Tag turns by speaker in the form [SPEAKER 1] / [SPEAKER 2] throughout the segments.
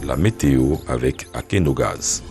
[SPEAKER 1] la météo avec Akenogaz.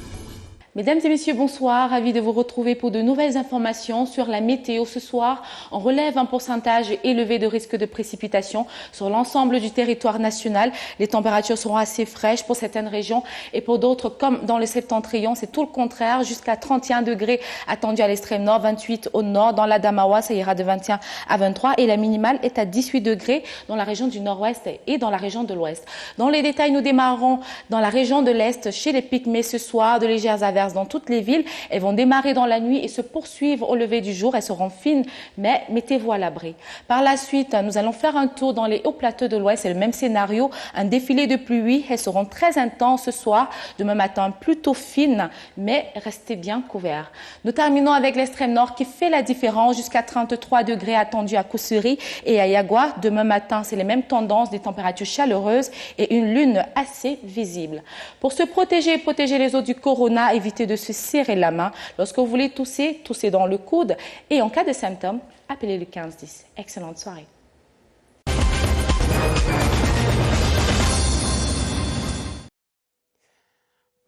[SPEAKER 2] Mesdames et messieurs, bonsoir. Ravi de vous retrouver pour de nouvelles informations sur la météo. Ce soir, on relève un pourcentage élevé de risque de précipitation sur l'ensemble du territoire national. Les températures seront assez fraîches pour certaines régions et pour d'autres, comme dans le septentrion, c'est tout le contraire. Jusqu'à 31 degrés attendus à l'extrême nord, 28 au nord. Dans l'Adamawa, ça ira de 21 à 23 et la minimale est à 18 degrés dans la région du nord-ouest et dans la région de l'ouest. Dans les détails, nous démarrons dans la région de l'est chez les Pygmées ce soir. De légères averses dans toutes les villes. Elles vont démarrer dans la nuit et se poursuivre au lever du jour. Elles seront fines, mais mettez-vous à l'abri. Par la suite, nous allons faire un tour dans les hauts plateaux de l'ouest. C'est le même scénario. Un défilé de pluie. Elles seront très intenses ce soir. Demain matin, plutôt fines, mais restez bien couverts. Nous terminons avec l'extrême nord qui fait la différence jusqu'à 33 degrés attendus à Koussuri et à Yagua. Demain matin, c'est les mêmes tendances, des températures chaleureuses et une lune assez visible. Pour se protéger et protéger les autres du corona, évitez de se serrer la main. Lorsque vous voulez tousser, toussez dans le coude. Et en cas de symptômes, appelez le 1510. Excellente soirée.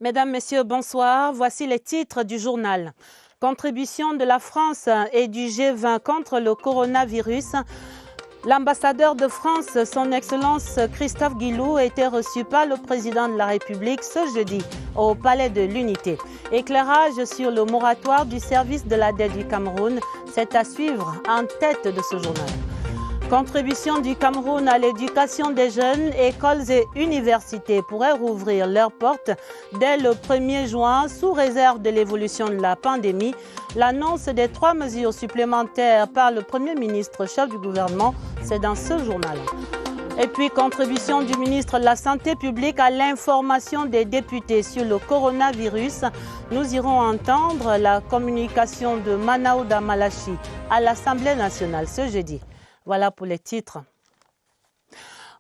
[SPEAKER 3] Mesdames, Messieurs, bonsoir. Voici les titres du journal. Contribution de la France et du G20 contre le coronavirus. L'ambassadeur de France, son Excellence Christophe Guilou, a été reçu par le président de la République ce jeudi au Palais de l'Unité. Éclairage sur le moratoire du service de la dette du Cameroun, c'est à suivre en tête de ce journal. Contribution du Cameroun à l'éducation des jeunes, écoles et universités pourraient rouvrir leurs portes dès le 1er juin sous réserve de l'évolution de la pandémie. L'annonce des 3 mesures supplémentaires par le Premier ministre, chef du gouvernement, c'est dans ce journal. Et puis, contribution du ministre de la Santé publique à l'information des députés sur le coronavirus. Nous irons entendre la communication de Manaouda Malachi à l'Assemblée nationale ce jeudi. Voilà pour les titres.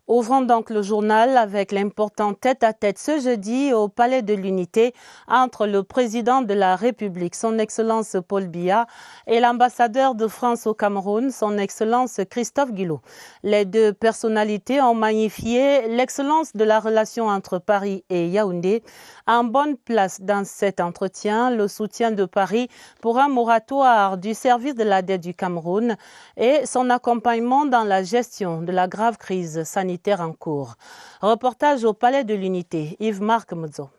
[SPEAKER 3] Ouvrons donc le journal avec l'important tête-à-tête ce jeudi au Palais de l'Unité entre le président de la République, son Excellence Paul Biya, et l'ambassadeur de France au Cameroun, son Excellence Christophe Guilou. Les deux personnalités ont magnifié l'excellence de la relation entre Paris et Yaoundé. En bonne place dans cet entretien, le soutien de Paris pour un moratoire du service de la dette du Cameroun et son accompagnement dans la gestion de la grave crise sanitaire en cours. Reportage au Palais de l'Unité, Yves-Marc Moudzo.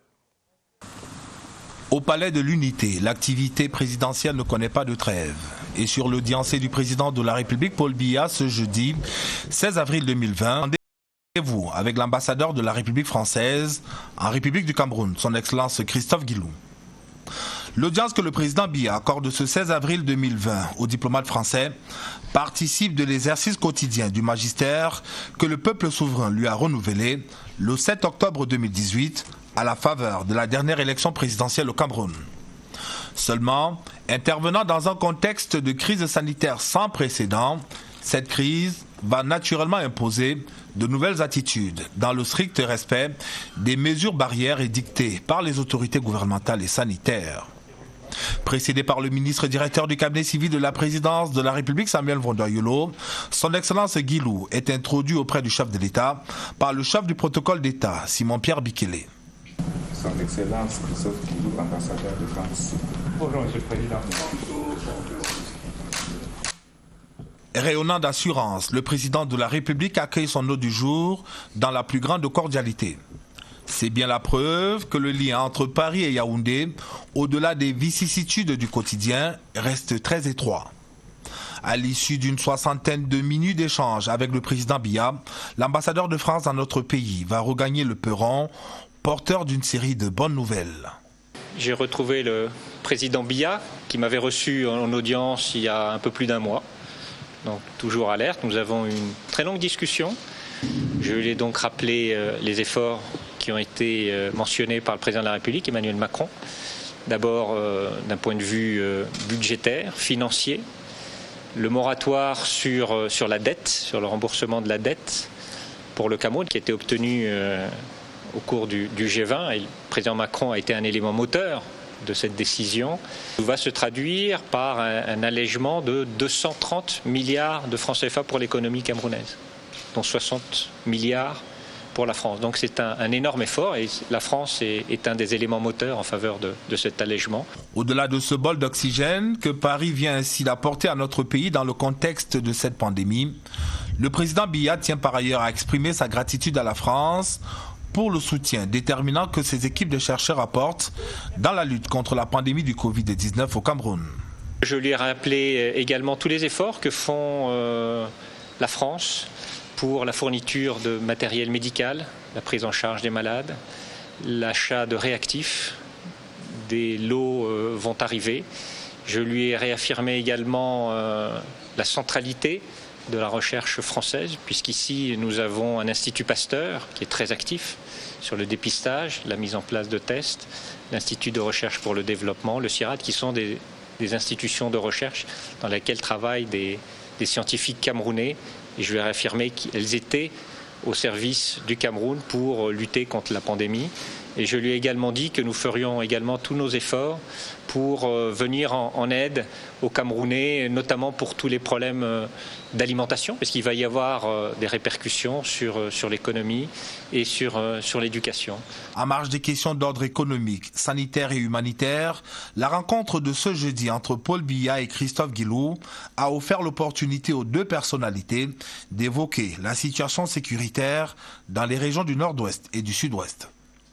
[SPEAKER 4] Au Palais de l'Unité, l'activité présidentielle ne connaît pas de trêve. Et sur l'audience du président de la République, Paul Biya, ce jeudi 16 avril 2020, rendez-vous avec l'ambassadeur de la République française en République du Cameroun, son Excellence Christophe Guilou. L'audience que le président Biya accorde ce 16 avril 2020 aux diplomates français participe de l'exercice quotidien du magistère que le peuple souverain lui a renouvelé le 7 octobre 2018 à la faveur de la dernière élection présidentielle au Cameroun. Seulement, intervenant dans un contexte de crise sanitaire sans précédent, cette crise va naturellement imposer de nouvelles attitudes dans le strict respect des mesures barrières édictées par les autorités gouvernementales et sanitaires. Précédé par le ministre directeur du cabinet civil de la présidence de la République, Samuel Vondoyolo, son Excellence Guilou est introduit auprès du chef de l'État par le chef du protocole d'État, Simon-Pierre Bikele.
[SPEAKER 5] Son Excellence Christophe Guilou, ambassadeur de France. Bonjour, Monsieur le Président.
[SPEAKER 4] Rayonnant d'assurance, le président de la République accueille son hôte du jour dans la plus grande cordialité. C'est bien la preuve que le lien entre Paris et Yaoundé, au-delà des vicissitudes du quotidien, reste très étroit. À l'issue d'une 60aine de minutes d'échange avec le président Biya, l'ambassadeur de France dans notre pays va regagner le perron, porteur d'une série de bonnes nouvelles.
[SPEAKER 6] J'ai retrouvé le président Biya qui m'avait reçu en audience il y a un peu plus d'un mois. Donc toujours alerte, nous avons eu une très longue discussion. Je lui ai donc rappelé les efforts qui ont été mentionnés par le président de la République, Emmanuel Macron. D'abord d'un point de vue budgétaire, financier, le moratoire sur la dette, sur le remboursement de la dette pour le Cameroun qui a été obtenu au cours du G20 et le président Macron a été un élément moteur de cette décision, va se traduire par un allègement de 230 milliards de francs CFA pour l'économie camerounaise, dont 60 milliards pour la France. Donc c'est un énorme effort et la France est un des éléments moteurs en faveur de cet allègement.
[SPEAKER 4] Au-delà de ce bol d'oxygène que Paris vient ainsi d'apporter à notre pays dans le contexte de cette pandémie, le président Biya tient par ailleurs à exprimer sa gratitude à la France pour le soutien déterminant que ses équipes de chercheurs apportent dans la lutte contre la pandémie du Covid-19 au Cameroun.
[SPEAKER 6] Je lui ai rappelé également tous les efforts que font la France pour la fourniture de matériel médical, la prise en charge des malades, l'achat de réactifs. Des lots vont arriver. Je lui ai réaffirmé également la centralité de la recherche française, puisqu'ici nous avons un institut Pasteur qui est très actif sur le dépistage, la mise en place de tests, l'Institut de recherche pour le développement, le CIRAD, qui sont des institutions de recherche dans lesquelles travaillent des scientifiques camerounais. Et je lui ai réaffirmé qu'elles étaient au service du Cameroun pour lutter contre la pandémie. Et je lui ai également dit que nous ferions également tous nos efforts pour venir en aide aux Camerounais, notamment pour tous les problèmes d'alimentation, parce qu'il va y avoir des répercussions sur l'économie et sur l'éducation.
[SPEAKER 4] En marge des questions d'ordre économique, sanitaire et humanitaire, la rencontre de ce jeudi entre Paul Biya et Christophe Guilou a offert l'opportunité aux deux personnalités d'évoquer la situation sécuritaire dans les régions du Nord-Ouest et du Sud-Ouest.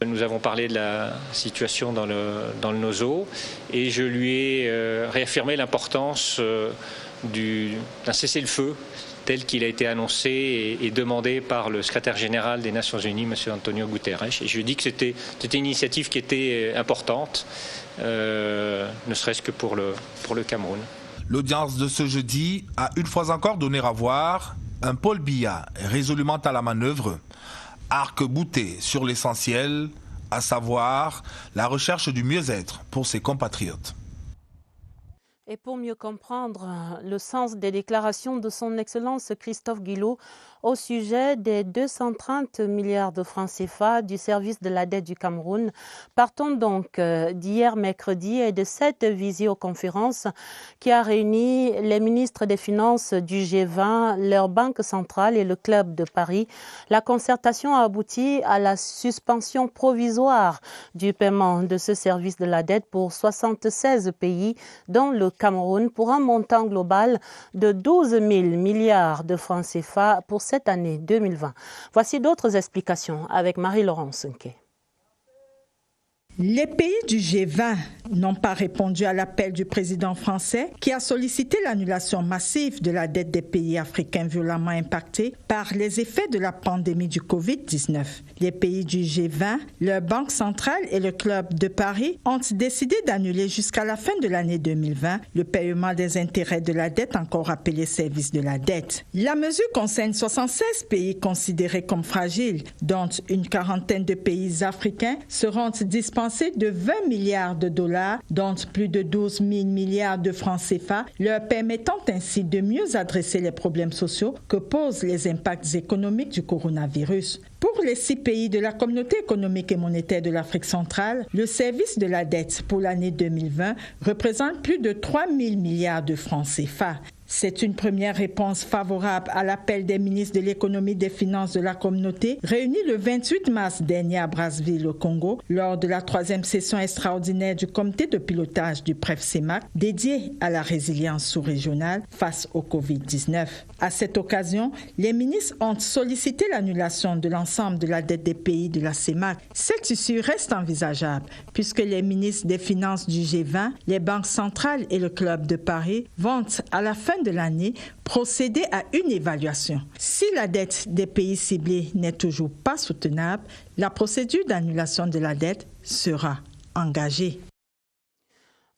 [SPEAKER 6] Nous avons parlé de la situation dans le Nozo et je lui ai réaffirmé l'importance d'un cessez-le-feu tel qu'il a été annoncé et demandé par le secrétaire général des Nations Unies, M. Antonio Guterres. Et je lui ai dit que c'était une initiative qui était importante, ne serait-ce que pour le Cameroun.
[SPEAKER 4] L'audience de ce jeudi a une fois encore donné à voir un Paul Biya résolument à la manœuvre, arc-bouté sur l'essentiel, à savoir la recherche du mieux-être pour ses compatriotes.
[SPEAKER 3] Et pour mieux comprendre le sens des déclarations de son Excellence Christophe Guilou au sujet des 230 milliards de francs CFA du service de la dette du Cameroun, partons donc d'hier mercredi et de cette visioconférence qui a réuni les ministres des Finances du G20, leur banque centrale et le Club de Paris. La concertation a abouti à la suspension provisoire du paiement de ce service de la dette pour 76 pays, dont le Cameroun, pour un montant global de 12 000 milliards de francs CFA pour cette année 2020. Voici d'autres explications avec Marie-Laurence Nké.
[SPEAKER 7] Les pays du G20 n'ont pas répondu à l'appel du président français qui a sollicité l'annulation massive de la dette des pays africains violemment impactés par les effets de la pandémie du Covid-19. Les pays du G20, leur banque centrale et le Club de Paris ont décidé d'annuler jusqu'à la fin de l'année 2020 le paiement des intérêts de la dette, encore appelé service de la dette. La mesure concerne 76 pays considérés comme fragiles, dont une quarantaine de pays africains seront dispensés de 20 milliards de dollars, dont plus de 12 000 milliards de francs CFA, leur permettant ainsi de mieux adresser les problèmes sociaux que posent les impacts économiques du coronavirus. Pour les 6 pays de la Communauté économique et monétaire de l'Afrique centrale, le service de la dette pour l'année 2020 représente plus de 3 000 milliards de francs CFA. C'est une première réponse favorable à l'appel des ministres de l'économie et des finances de la communauté réunis le 28 mars dernier à Brazzaville, au Congo, lors de la 3e session extraordinaire du comité de pilotage du PREF-CEMAC dédié à la résilience sous-régionale face au Covid-19. À cette occasion, les ministres ont sollicité l'annulation de l'ensemble de la dette des pays de la CEMAC. Cette issue reste envisageable puisque les ministres des Finances du G20, les banques centrales et le Club de Paris vont à la fin de l'année procéder à une évaluation. Si la dette des pays ciblés n'est toujours pas soutenable, la procédure d'annulation de la dette sera engagée.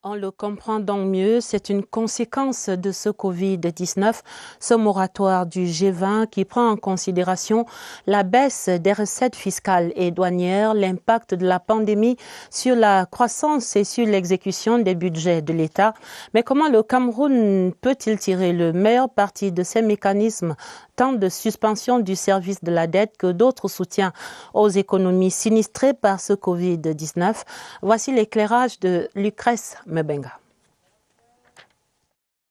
[SPEAKER 3] On le comprend donc mieux, c'est une conséquence de ce Covid-19, ce moratoire du G20 qui prend en considération la baisse des recettes fiscales et douanières, l'impact de la pandémie sur la croissance et sur l'exécution des budgets de l'État. Mais comment le Cameroun peut-il tirer le meilleur parti de ces mécanismes, tant de suspension du service de la dette que d'autres soutiens aux économies sinistrées par ce Covid-19? Voici l'éclairage de Lucrèce Mebenga.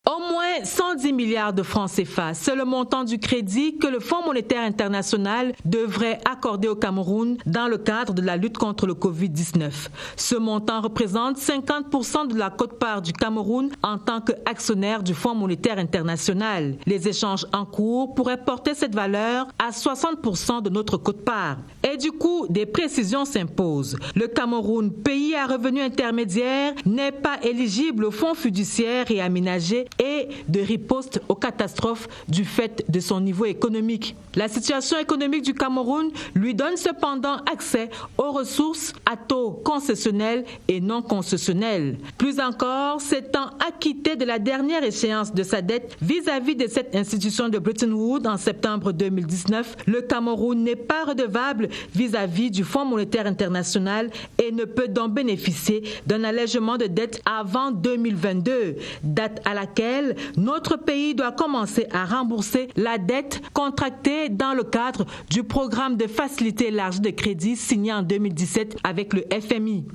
[SPEAKER 8] Au moins moins 110 milliards de francs CFA. C'est le montant du crédit que le Fonds monétaire international devrait accorder au Cameroun dans le cadre de la lutte contre le Covid-19. Ce montant représente 50% de la quote-part du Cameroun en tant qu'actionnaire du Fonds monétaire international. Les échanges en cours pourraient porter cette valeur à 60% de notre quote-part. Et du coup, des précisions s'imposent. Le Cameroun, pays à revenu intermédiaire, n'est pas éligible au fonds fiduciaire et aménagé et de riposte aux catastrophes du fait de son niveau économique. La situation économique du Cameroun lui donne cependant accès aux ressources à taux concessionnels et non concessionnels. Plus encore, s'étant acquitté de la dernière échéance de sa dette vis-à-vis de cette institution de Bretton Woods en septembre 2019, le Cameroun n'est pas redevable vis-à-vis du Fonds monétaire international et ne peut donc bénéficier d'un allègement de dette avant 2022, date à laquelle notre pays doit commencer à rembourser la dette contractée dans le cadre du programme de facilité élargie de crédit signé en 2017 avec le FMI.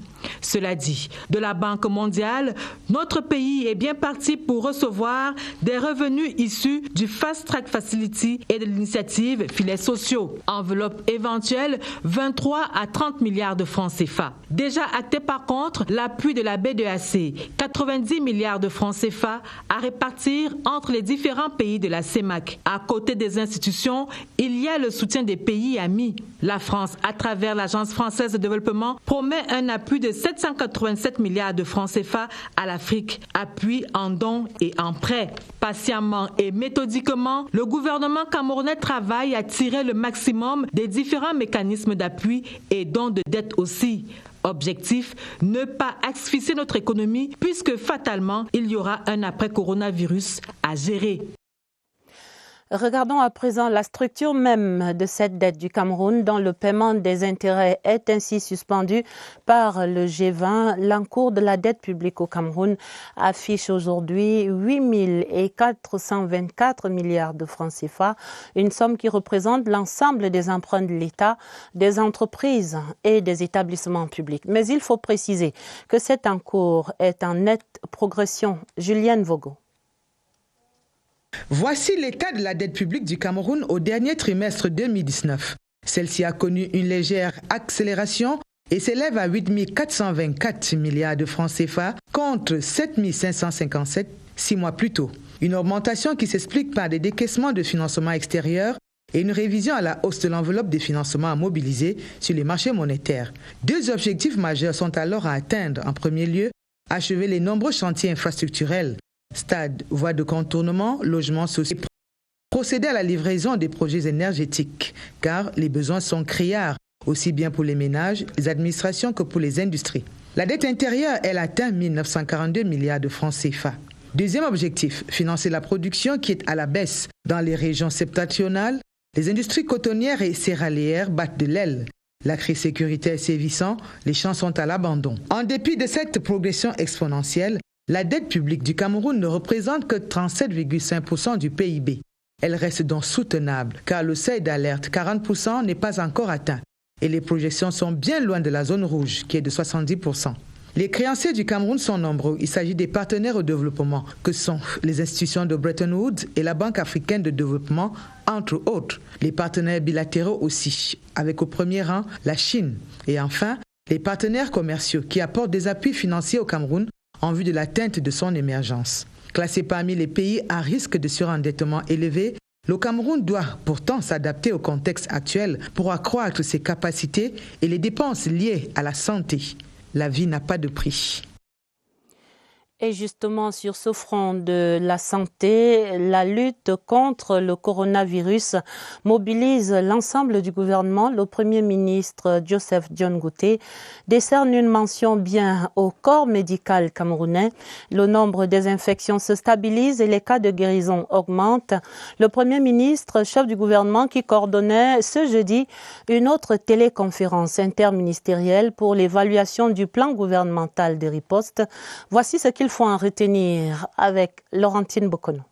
[SPEAKER 8] Cela dit, de la Banque mondiale, notre pays est bien parti pour recevoir des revenus issus du Fast Track Facility et de l'initiative Filets sociaux. Enveloppe éventuelle 23 à 30 milliards de francs CFA. Déjà acté par contre l'appui de la BDAC, 90 milliards de francs CFA à répartir entre les différents pays de la CEMAC. À côté des institutions, il y a le soutien des pays amis. La France, à travers l'Agence française de développement, promet un appui de 787 milliards de francs CFA à l'Afrique, appui en dons et en prêts. Patiemment et méthodiquement, le gouvernement camerounais travaille à tirer le maximum des différents mécanismes d'appui et dons de dette aussi. Objectif, ne pas asphyxier notre économie puisque fatalement, il y aura un après-coronavirus à gérer.
[SPEAKER 3] Regardons à présent la structure même de cette dette du Cameroun dont le paiement des intérêts est ainsi suspendu par le G20. L'encours de la dette publique au Cameroun affiche aujourd'hui 8 424 milliards de francs CFA, une somme qui représente l'ensemble des emprunts de l'État, des entreprises et des établissements publics. Mais il faut préciser que cet encours est en nette progression. Julienne Vogo.
[SPEAKER 9] Voici l'état de la dette publique du Cameroun au dernier trimestre 2019. Celle-ci a connu une légère accélération et s'élève à 8 424 milliards de francs CFA contre 7 557 6 mois plus tôt. Une augmentation qui s'explique par des décaissements de financement extérieur et une révision à la hausse de l'enveloppe des financements à mobiliser sur les marchés monétaires. Deux objectifs majeurs sont alors à atteindre. En premier lieu, achever les nombreux chantiers infrastructurels, stades, voies de contournement, logements sociaux, procéder à la livraison des projets énergétiques, car les besoins sont criards, aussi bien pour les ménages, les administrations que pour les industries. La dette intérieure, elle atteint 1 942 milliards de francs CFA. Deuxième objectif, financer la production qui est à la baisse. Dans les régions septentrionales, les industries cotonnières et céréalières battent de l'aile. La crise sécuritaire sévissant, les champs sont à l'abandon. En dépit de cette progression exponentielle, la dette publique du Cameroun ne représente que 37,5% du PIB. Elle reste donc soutenable car le seuil d'alerte 40% n'est pas encore atteint et les projections sont bien loin de la zone rouge qui est de 70%. Les créanciers du Cameroun sont nombreux. Il s'agit des partenaires au développement que sont les institutions de Bretton Woods et la Banque africaine de développement, entre autres. Les partenaires bilatéraux aussi, avec au premier rang la Chine. Et enfin, les partenaires commerciaux qui apportent des appuis financiers au Cameroun en vue de l'atteinte de son émergence. Classé parmi les pays à risque de surendettement élevé, le Cameroun doit pourtant s'adapter au contexte actuel pour accroître ses capacités et les dépenses liées à la santé. La vie n'a pas de prix.
[SPEAKER 3] Et justement, sur ce front de la santé, la lutte contre le coronavirus mobilise l'ensemble du gouvernement. Le Premier ministre Joseph Dion Ngouté décerne une mention bien au corps médical camerounais. Le nombre des infections se stabilise et les cas de guérison augmentent. Le Premier ministre, chef du gouvernement, qui coordonnait ce jeudi une autre téléconférence interministérielle pour l'évaluation du plan gouvernemental de riposte. Voici ce qu'il faut en retenir avec Laurentine Bokono.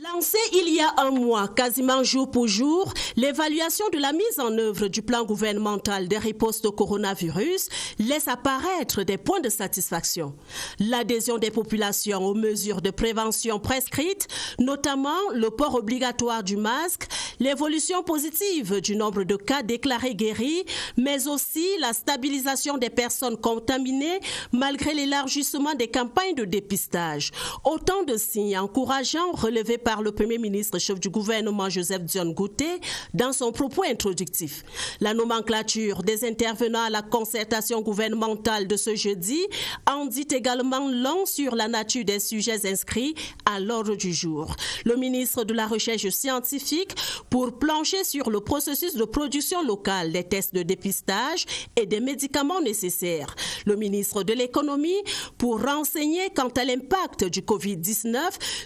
[SPEAKER 10] Lancée il y a un mois, quasiment jour pour jour, l'évaluation de la mise en œuvre du plan gouvernemental de riposte au coronavirus laisse apparaître des points de satisfaction. L'adhésion des populations aux mesures de prévention prescrites, notamment le port obligatoire du masque, l'évolution positive du nombre de cas déclarés guéris, mais aussi la stabilisation des personnes contaminées malgré l'élargissement des campagnes de dépistage. Autant de signes encourageants relevés par le Premier ministre chef du gouvernement Joseph Dione Ngouté dans son propos introductif. La nomenclature des intervenants à la concertation gouvernementale de ce jeudi en dit également long sur la nature des sujets inscrits à l'ordre du jour. Le ministre de la Recherche scientifique pour plancher sur le processus de production locale des tests de dépistage et des médicaments nécessaires. Le ministre de l'Économie pour renseigner quant à l'impact du Covid-19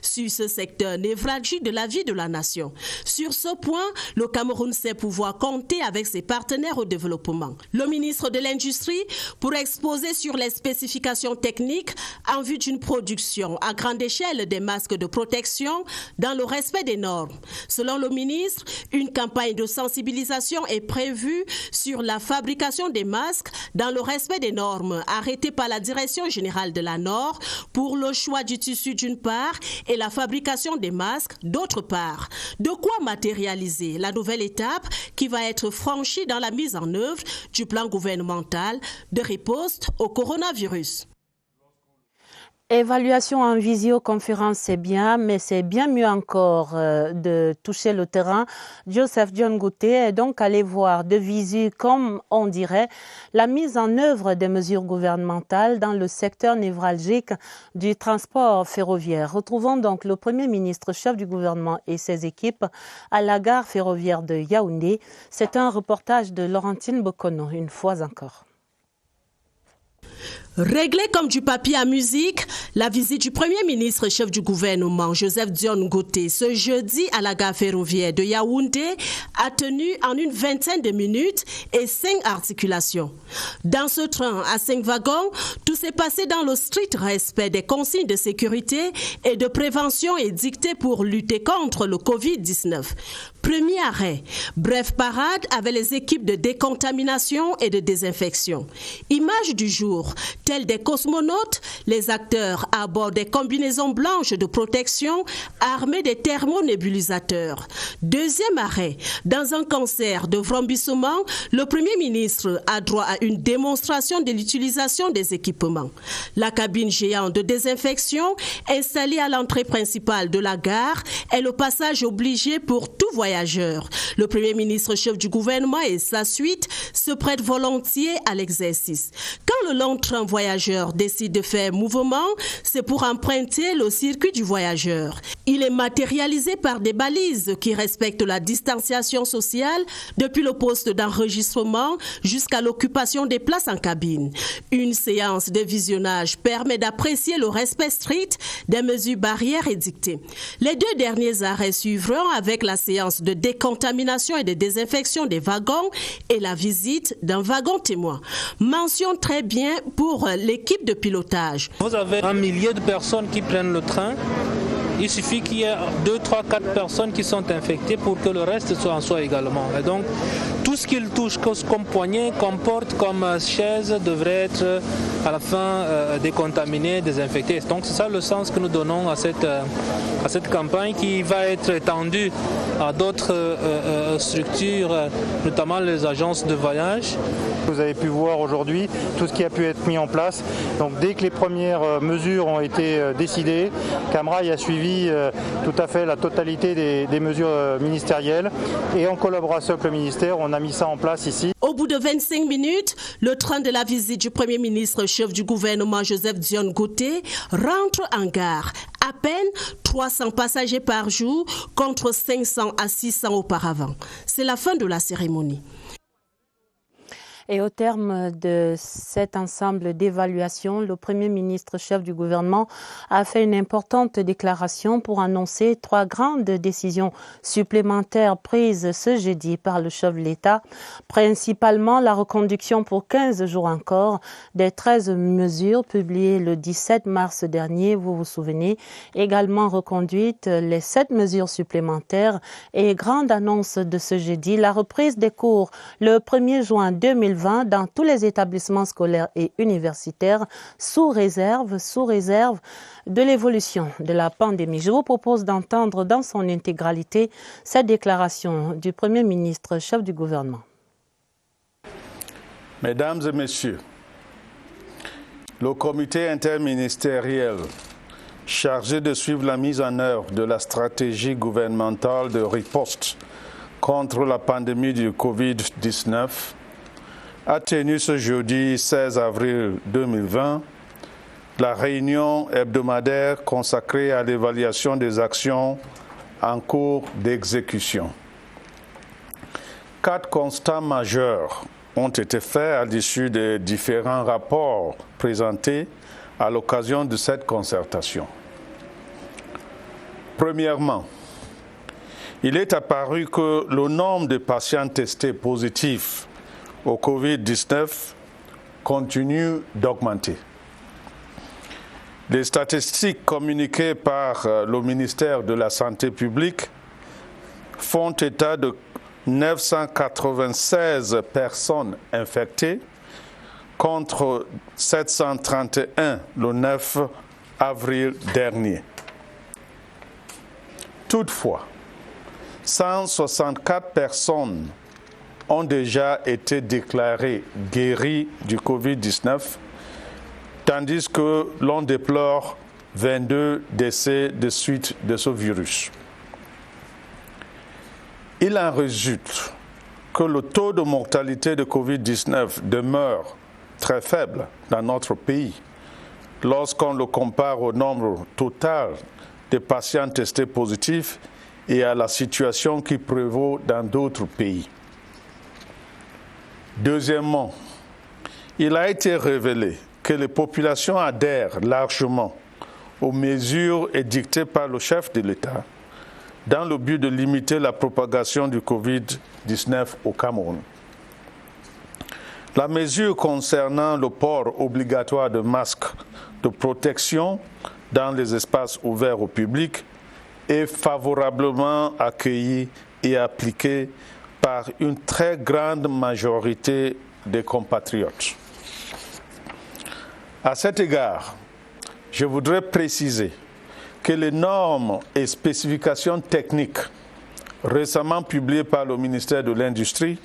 [SPEAKER 10] sur ce secteur névralgique de la vie de la nation. Sur ce point, le Cameroun sait pouvoir compter avec ses partenaires au développement. Le ministre de l'Industrie pour exposer sur les spécifications techniques en vue d'une production à grande échelle des masques de protection dans le respect des normes. Selon le ministre, une campagne de sensibilisation est prévue sur la fabrication des masques dans le respect des normes arrêtées par la Direction générale de la Nord pour le choix du tissu d'une part et la fabrication des masques d'autre part. De quoi matérialiser la nouvelle étape qui va être franchie dans la mise en œuvre du plan gouvernemental de riposte au coronavirus.
[SPEAKER 3] Évaluation en visioconférence, c'est bien, mais c'est bien mieux encore de toucher le terrain. Joseph Dione Ngouté est donc allé voir de visu, comme on dirait, la mise en œuvre des mesures gouvernementales dans le secteur névralgique du transport ferroviaire. Retrouvons donc le Premier ministre chef du gouvernement et ses équipes à la gare ferroviaire de Yaoundé. C'est un reportage de Laurentine Bokono, une fois encore.
[SPEAKER 10] Réglé comme du papier à musique, la visite du Premier ministre chef du gouvernement Joseph Dione Ngouté ce jeudi à la gare ferroviaire de Yaoundé a tenu en une vingtaine de minutes et 5 articulations. Dans ce train à 5 wagons, tout s'est passé dans le strict respect des consignes de sécurité et de prévention édictées pour lutter contre le Covid-19. Premier arrêt, bref parade avec les équipes de décontamination et de désinfection. Image du jour, tels des cosmonautes, les acteurs à bord des combinaisons blanches de protection armés des thermonébulisateurs. Deuxième arrêt, dans un concert de vrombissement, le Premier ministre a droit à une démonstration de l'utilisation des équipements. La cabine géante de désinfection installée à l'entrée principale de la gare est le passage obligé pour tout voyageur. Le Premier ministre chef du gouvernement et sa suite se prêtent volontiers à l'exercice. Quand le long train voyageur décide de faire mouvement, c'est pour emprunter le circuit du voyageur. Il est matérialisé par des balises qui respectent la distanciation sociale depuis le poste d'enregistrement jusqu'à l'occupation des places en cabine. Une séance de visionnage permet d'apprécier le respect strict des mesures barrières édictées. Les 2 derniers arrêts suivront avec la séance de décontamination et de désinfection des wagons et la visite d'un wagon témoin. Mention très bien pour l'équipe de pilotage.
[SPEAKER 11] Vous avez un millier de personnes qui prennent le train. Il suffit qu'il y ait 2, 3, 4 personnes qui sont infectées pour que le reste soit en soi également. Et donc, tout ce qu'il touche comme poignée, comme porte, comme chaise devrait être à la fin décontaminé, désinfecté. Donc c'est ça le sens que nous donnons à cette campagne qui va être étendue à d'autres structures, notamment les agences de voyage.
[SPEAKER 12] Vous avez pu voir aujourd'hui tout ce qui a pu être mis en place. Donc dès que les premières mesures ont été décidées, Camrail a suivi tout à fait la totalité des mesures ministérielles et en collaboration avec le ministère, on a mis ça en place ici.
[SPEAKER 10] Au bout de 25 minutes, le train de la visite du Premier ministre chef du gouvernement Joseph Dione Ngouté rentre en gare. À peine 300 passagers par jour contre 500 à 600 auparavant. C'est la fin de la cérémonie.
[SPEAKER 3] Et au terme de cet ensemble d'évaluations, le Premier ministre chef du gouvernement a fait une importante déclaration pour annoncer 3 grandes décisions supplémentaires prises ce jeudi par le chef de l'État, principalement la reconduction pour 15 jours encore des 13 mesures publiées le 17 mars dernier, vous vous souvenez, également reconduite les 7 mesures supplémentaires et grande annonce de ce jeudi, la reprise des cours le 1er juin 2020 dans tous les établissements scolaires et universitaires sous réserve de l'évolution de la pandémie. Je vous propose d'entendre dans son intégralité cette déclaration du Premier ministre, chef du gouvernement.
[SPEAKER 13] Mesdames et messieurs, le comité interministériel chargé de suivre la mise en œuvre de la stratégie gouvernementale de riposte contre la pandémie du Covid-19 a tenu ce jeudi 16 avril 2020 la réunion hebdomadaire consacrée à l'évaluation des actions en cours d'exécution. 4 constats majeurs ont été faits à l'issue des différents rapports présentés à l'occasion de cette concertation. Premièrement, il est apparu que le nombre de patients testés positifs au Covid-19 continue d'augmenter. Les statistiques communiquées par le ministère de la Santé publique font état de 996 personnes infectées contre 731 le 9 avril dernier. Toutefois, 164 personnes ont déjà été déclarées guéries du Covid-19, tandis que l'on déplore 22 décès de suite de ce virus. Il en résulte que le taux de mortalité de Covid-19 demeure très faible dans notre pays lorsqu'on le compare au nombre total de patients testés positifs et à la situation qui prévaut dans d'autres pays. Deuxièmement, il a été révélé que les populations adhèrent largement aux mesures édictées par le chef de l'État dans le but de limiter la propagation du Covid-19 au Cameroun. La mesure concernant le port obligatoire de masques de protection dans les espaces ouverts au public est favorablement accueillie et appliquée par une très grande majorité des compatriotes. À cet égard, je voudrais préciser que les normes et spécifications techniques récemment publiées par le ministère de l'Industrie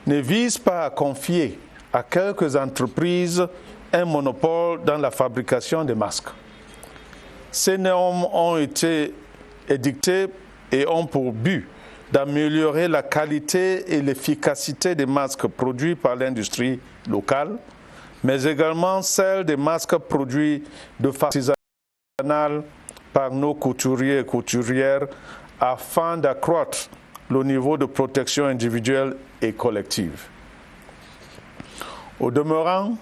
[SPEAKER 13] ne visent pas à confier à quelques entreprises un monopole dans la fabrication des masques. Ces normes ont été édictées et ont pour but d'améliorer la qualité et l'efficacité des masques produits par l'industrie locale, mais également celle des masques produits de façon artisanale par nos couturiers et couturières afin d'accroître le niveau de protection individuelle et collective. Au demeurant,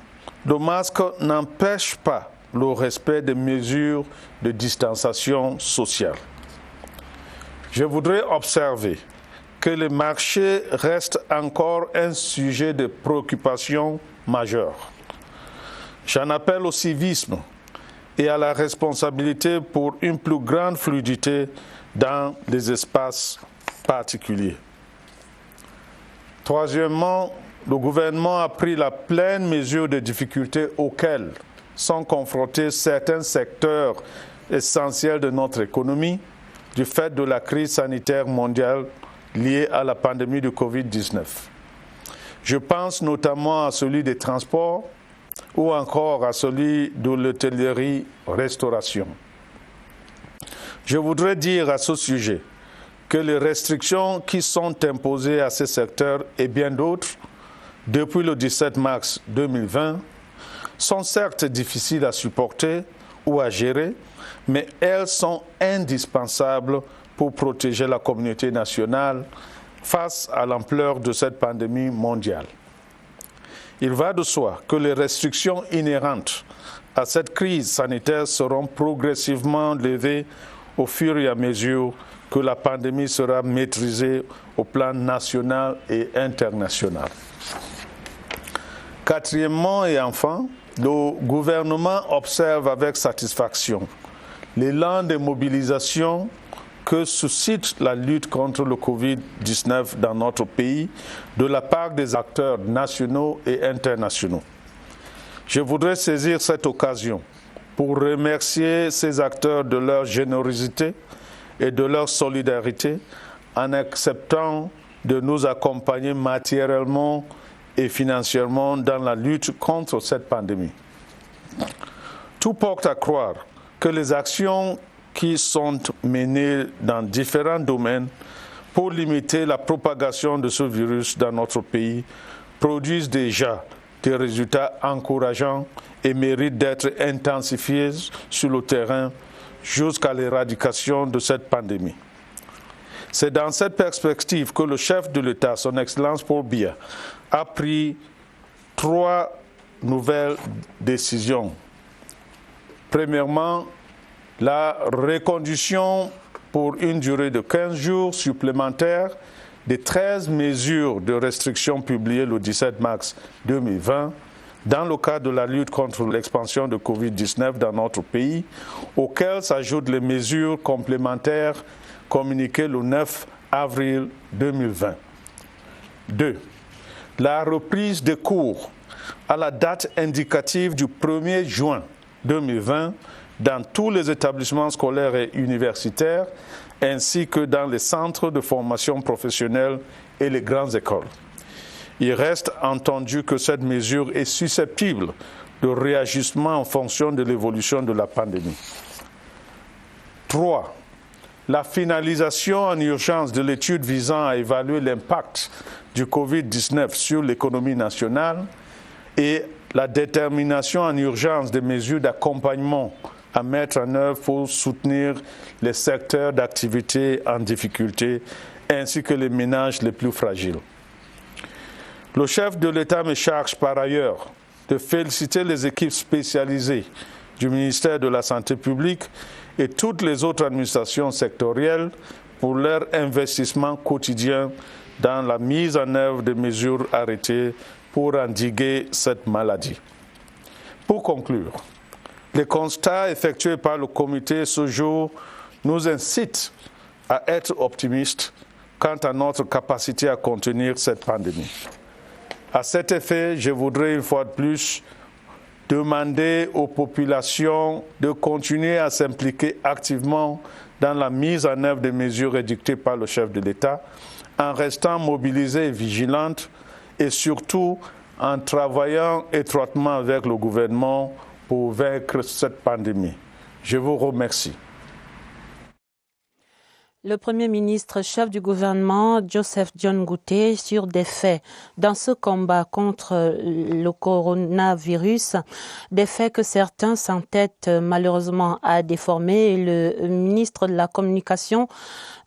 [SPEAKER 13] le masque n'empêche pas le respect des mesures de distanciation sociale. Je voudrais observer que le marché reste encore un sujet de préoccupation majeure. J'en appelle au civisme et à la responsabilité pour une plus grande fluidité dans les espaces particuliers. Troisièmement, le gouvernement a pris la pleine mesure des difficultés auxquelles sont confrontés certains secteurs essentiels de notre économie du fait de la crise sanitaire mondiale liée à la pandémie de Covid-19. Je pense notamment à celui des transports ou encore à celui de l'hôtellerie-restauration. Je voudrais dire à ce sujet que les restrictions qui sont imposées à ces secteurs et bien d'autres depuis le 17 mars 2020 sont certes difficiles à supporter ou à gérer, mais elles sont indispensables pour protéger la communauté nationale face à l'ampleur de cette pandémie mondiale. Il va de soi que les restrictions inhérentes à cette crise sanitaire seront progressivement levées au fur et à mesure que la pandémie sera maîtrisée au plan national et international. Quatrièmement et enfin, le gouvernement observe avec satisfaction l'élan de mobilisation que suscite la lutte contre le Covid-19 dans notre pays de la part des acteurs nationaux et internationaux. Je voudrais saisir cette occasion pour remercier ces acteurs de leur générosité et de leur solidarité en acceptant de nous accompagner matériellement et financièrement dans la lutte contre cette pandémie. Tout porte à croire que les actions qui sont menées dans différents domaines pour limiter la propagation de ce virus dans notre pays produisent déjà des résultats encourageants et méritent d'être intensifiés sur le terrain jusqu'à l'éradication de cette pandémie. C'est dans cette perspective que le chef de l'État, son Excellence Paul Biya, a pris 3 nouvelles décisions. Premièrement, la reconduction pour une durée de 15 jours supplémentaires des 13 mesures de restriction publiées le 17 mars 2020 dans le cadre de la lutte contre l'expansion de Covid-19 dans notre pays, auxquelles s'ajoutent les mesures complémentaires communiquées le 9 avril 2020. 2. La reprise des cours à la date indicative du 1er juin 2020 dans tous les établissements scolaires et universitaires, ainsi que dans les centres de formation professionnelle et les grandes écoles. Il reste entendu que cette mesure est susceptible de réajustement en fonction de l'évolution de la pandémie. 3. La finalisation en urgence de l'étude visant à évaluer l'impact du Covid-19 sur l'économie nationale et la détermination en urgence des mesures d'accompagnement à mettre en œuvre pour soutenir les secteurs d'activité en difficulté ainsi que les ménages les plus fragiles. Le chef de l'État me charge par ailleurs de féliciter les équipes spécialisées du ministère de la Santé publique et toutes les autres administrations sectorielles pour leur investissement quotidien dans la mise en œuvre des mesures arrêtées pour endiguer cette maladie. Pour conclure, les constats effectués par le comité ce jour nous incitent à être optimistes quant à notre capacité à contenir cette pandémie. À cet effet, je voudrais une fois de plus demander aux populations de continuer à s'impliquer activement dans la mise en œuvre des mesures édictées par le chef de l'État, en restant mobilisées et vigilantes et surtout en travaillant étroitement avec le gouvernement pour vaincre cette pandémie. Je vous remercie.
[SPEAKER 3] Le Premier ministre, chef du gouvernement, Joseph John Ngouté, sur des faits dans ce combat contre le coronavirus, des faits que certains s'entêtent malheureusement à déformer. Le ministre de la Communication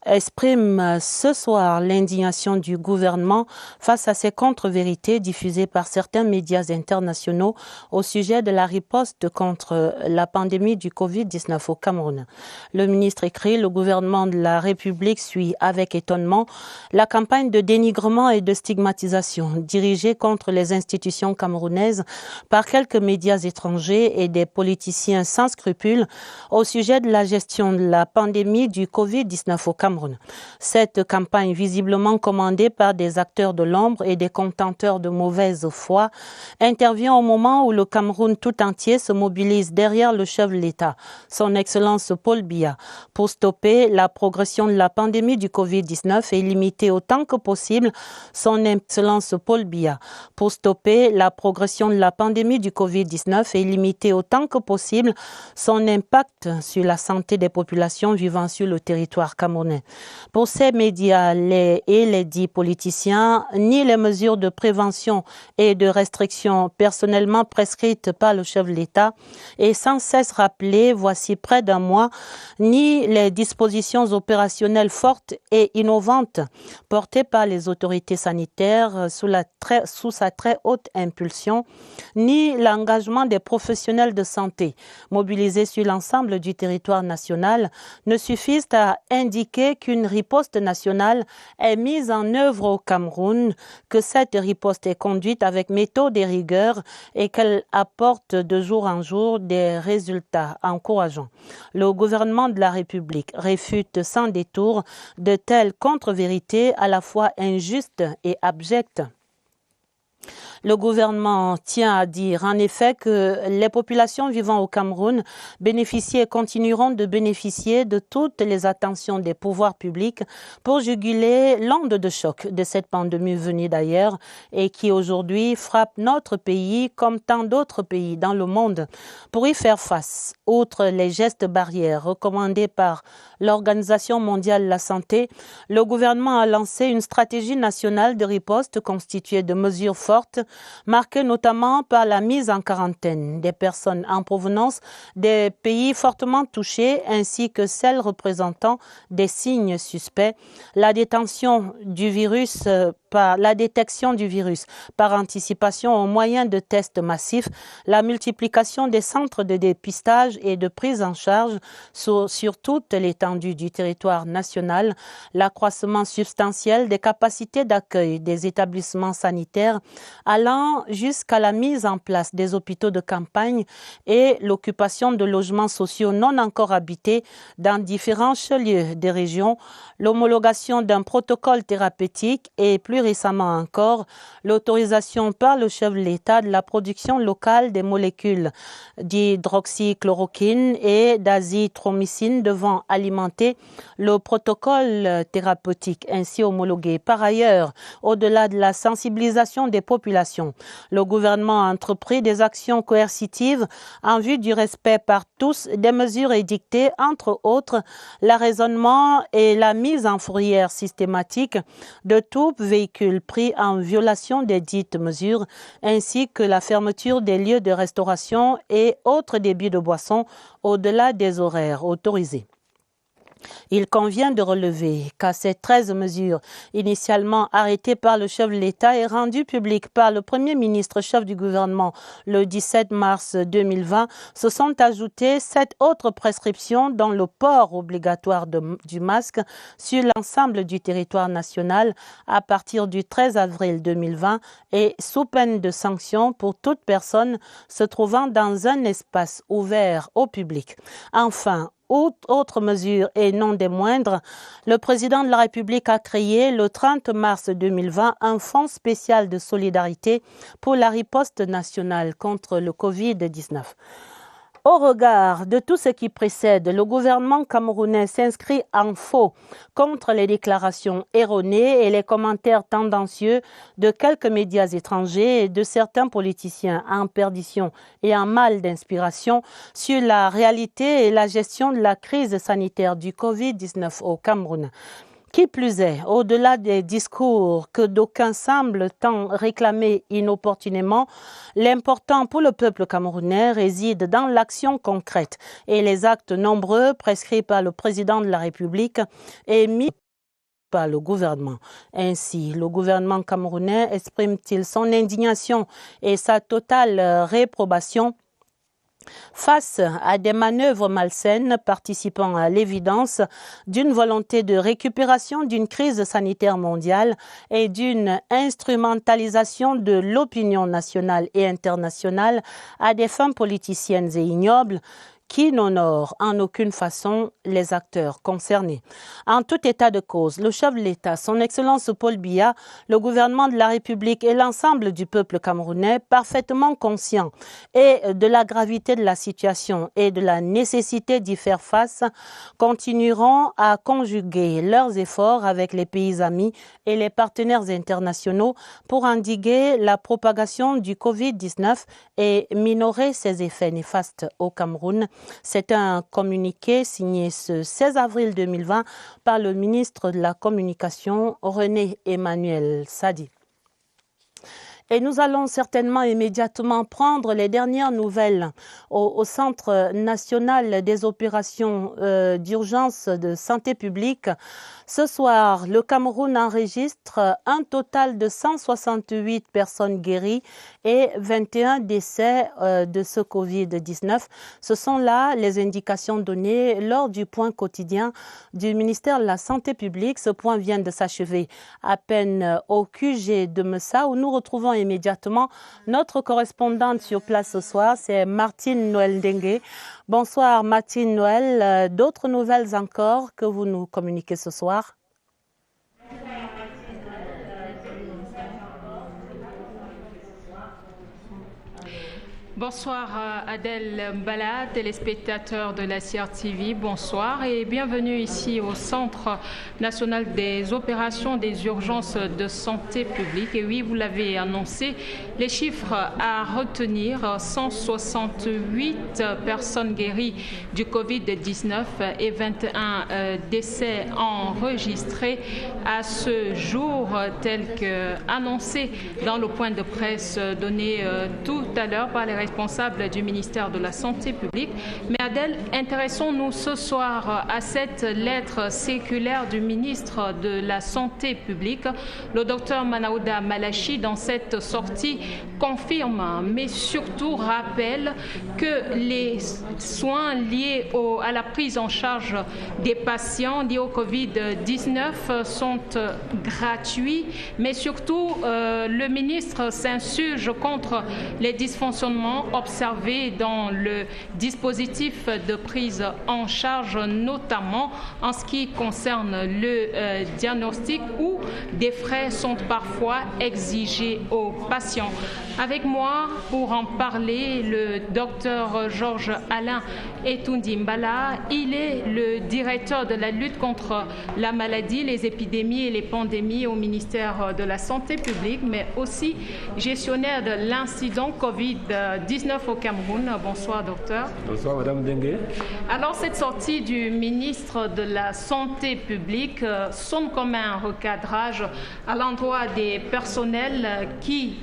[SPEAKER 3] exprime ce soir l'indignation du gouvernement face à ces contre-vérités diffusées par certains médias internationaux au sujet de la riposte contre la pandémie du Covid-19 au Cameroun. Le ministre écrit: le gouvernement de la République suit avec étonnement la campagne de dénigrement et de stigmatisation dirigée contre les institutions camerounaises par quelques médias étrangers et des politiciens sans scrupules au sujet de la gestion de la pandémie du Covid-19 au Cameroun. Cette campagne, visiblement commandée par des acteurs de l'ombre et des contenteurs de mauvaise foi, intervient au moment où le Cameroun tout entier se mobilise derrière le chef de l'État, son Excellence Paul Biya, pour stopper la progression de la pandémie du Covid-19 et limiter autant que possible son Excellence Paul Biya, pour stopper la progression de la pandémie du Covid-19 et limiter autant que possible son impact sur la santé des populations vivant sur le territoire camerounais. Pour ces médias et les dits politiciens, ni les mesures de prévention et de restriction personnellement prescrites par le chef de l'État et sans cesse rappelées voici près d'un mois, ni les dispositions opérationnelles opérationnelle forte et innovante portée par les autorités sanitaires sous sa très haute impulsion, ni l'engagement des professionnels de santé mobilisés sur l'ensemble du territoire national ne suffisent à indiquer qu'une riposte nationale est mise en œuvre au Cameroun, que cette riposte est conduite avec méthode et rigueur et qu'elle apporte de jour en jour des résultats encourageants. Le gouvernement de la République réfute sans détour de telles contre-vérités à la fois injustes et abjectes. Le gouvernement tient à dire en effet que les populations vivant au Cameroun bénéficient et continueront de bénéficier de toutes les attentions des pouvoirs publics pour juguler l'onde de choc de cette pandémie venue d'ailleurs et qui aujourd'hui frappe notre pays comme tant d'autres pays dans le monde. Pour y faire face, outre les gestes barrières recommandés par l'Organisation mondiale de la santé, le gouvernement a lancé une stratégie nationale de riposte constituée de mesures fortes, marquée notamment par la mise en quarantaine des personnes en provenance des pays fortement touchés ainsi que celles représentant des signes suspects, la détection du virus par anticipation au moyen de tests massifs, la multiplication des centres de dépistage et de prise en charge sur toute l'étendue du territoire national, l'accroissement substantiel des capacités d'accueil des établissements sanitaires allant jusqu'à la mise en place des hôpitaux de campagne et l'occupation de logements sociaux non encore habités dans différents lieux des régions, l'homologation d'un protocole thérapeutique et plus récemment encore l'autorisation par le chef de l'État de la production locale des molécules d'hydroxychloroquine et d'azithromycine devant alimenter le protocole thérapeutique ainsi homologué. Par ailleurs, au-delà de la sensibilisation des populations, le gouvernement a entrepris des actions coercitives en vue du respect par tous des mesures édictées, entre autres l'arraisonnement et la mise en fourrière systématique de tout véhicule pris en violation des dites mesures, ainsi que la fermeture des lieux de restauration et autres débits de boissons au-delà des horaires autorisés. Il convient de relever qu'à ces 13 mesures initialement arrêtées par le chef de l'État et rendues publiques par le Premier ministre chef du gouvernement le 17 mars 2020, se sont ajoutées 7 autres prescriptions dont le port obligatoire du masque sur l'ensemble du territoire national à partir du 13 avril 2020 et sous peine de sanctions pour toute personne se trouvant dans un espace ouvert au public. Enfin, autre mesure et non des moindres, le président de la République a créé le 30 mars 2020 un fonds spécial de solidarité pour la riposte nationale contre le Covid-19. Au regard de tout ce qui précède, le gouvernement camerounais s'inscrit en faux contre les déclarations erronées et les commentaires tendancieux de quelques médias étrangers et de certains politiciens en perdition et en mal d'inspiration sur la réalité et la gestion de la crise sanitaire du Covid-19 au Cameroun. Qui plus est, au-delà des discours que d'aucuns semblent tant réclamer inopportunément, l'important pour le peuple camerounais réside dans l'action concrète et les actes nombreux prescrits par le président de la République et mis par le gouvernement. Ainsi, le gouvernement camerounais exprime-t-il son indignation et sa totale réprobation face à des manœuvres malsaines participant à l'évidence d'une volonté de récupération d'une crise sanitaire mondiale et d'une instrumentalisation de l'opinion nationale et internationale à des fins politiciennes et ignobles qui n'honore en aucune façon les acteurs concernés. En tout état de cause, le chef de l'État, son Excellence Paul Biya, le gouvernement de la République et l'ensemble du peuple camerounais, parfaitement conscients et de la gravité de la situation et de la nécessité d'y faire face, continueront à conjuguer leurs efforts avec les pays amis et les partenaires internationaux pour endiguer la propagation du Covid-19 et minorer ses effets néfastes au Cameroun. C'est un communiqué signé ce 16 avril 2020 par le ministre de la Communication, René Emmanuel Sadi. Et nous allons certainement immédiatement prendre les dernières nouvelles au Centre national des opérations d'urgence de santé publique. Ce soir, le Cameroun enregistre un total de 168 personnes guéries et 21 décès de ce Covid-19. Ce sont là les indications données lors du point quotidien du ministère de la Santé publique. Ce point vient de s'achever à peine au QG de Messa, où nous retrouvons immédiatement notre correspondante sur place ce soir, c'est Martine Noël Dengue. Bonsoir Martine Noël. D'autres nouvelles encore que vous nous communiquez ce soir?
[SPEAKER 14] Bonsoir Adèle Mbala, téléspectateur de la CRTV, bonsoir et bienvenue ici au Centre national des opérations des urgences de santé publique. Et oui, vous l'avez annoncé, les chiffres à retenir, 168 personnes guéries du Covid-19 et 21 décès enregistrés à ce jour, tel que annoncé dans le point de presse donné tout à l'heure par les responsable du ministère de la Santé publique. Mais Adèle, intéressons-nous ce soir à cette lettre circulaire du ministre de la Santé publique. Le docteur Manaouda Malachi, dans cette sortie, confirme, mais surtout rappelle que les soins liés à la prise en charge des patients liés au Covid-19 sont gratuits, mais surtout le ministre s'insurge contre les dysfonctionnements observés dans le dispositif de prise en charge, notamment en ce qui concerne le diagnostic où des frais sont parfois exigés aux patients. Avec moi, pour en parler, le docteur Georges Alain Etoundi Mbala. Il est le directeur de la lutte contre la maladie, les épidémies et les pandémies au ministère de la Santé publique, mais aussi gestionnaire de l'incident Covid-19 au Cameroun. Bonsoir, docteur.
[SPEAKER 15] Bonsoir, Madame Dengue.
[SPEAKER 14] Alors, cette sortie du ministre de la Santé publique sonne comme un recadrage à l'endroit des personnels qui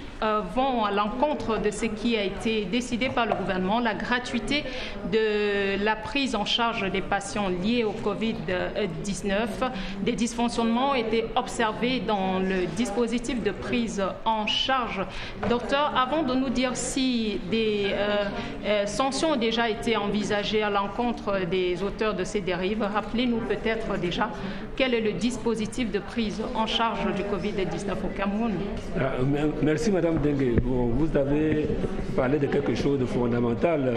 [SPEAKER 14] vont à l'encontre de ce qui a été décidé par le gouvernement, la gratuité de la prise en charge des patients liés au Covid-19. Des dysfonctionnements ont été observés dans le dispositif de prise en charge. Docteur, avant de nous dire si des sanctions ont déjà été envisagées à l'encontre des auteurs de ces dérives, rappelez-nous peut-être déjà quel est le dispositif de prise en charge du Covid-19 au Cameroun.
[SPEAKER 15] Merci Madame Dengue. Bon, vous avez parlé de quelque chose de fondamental.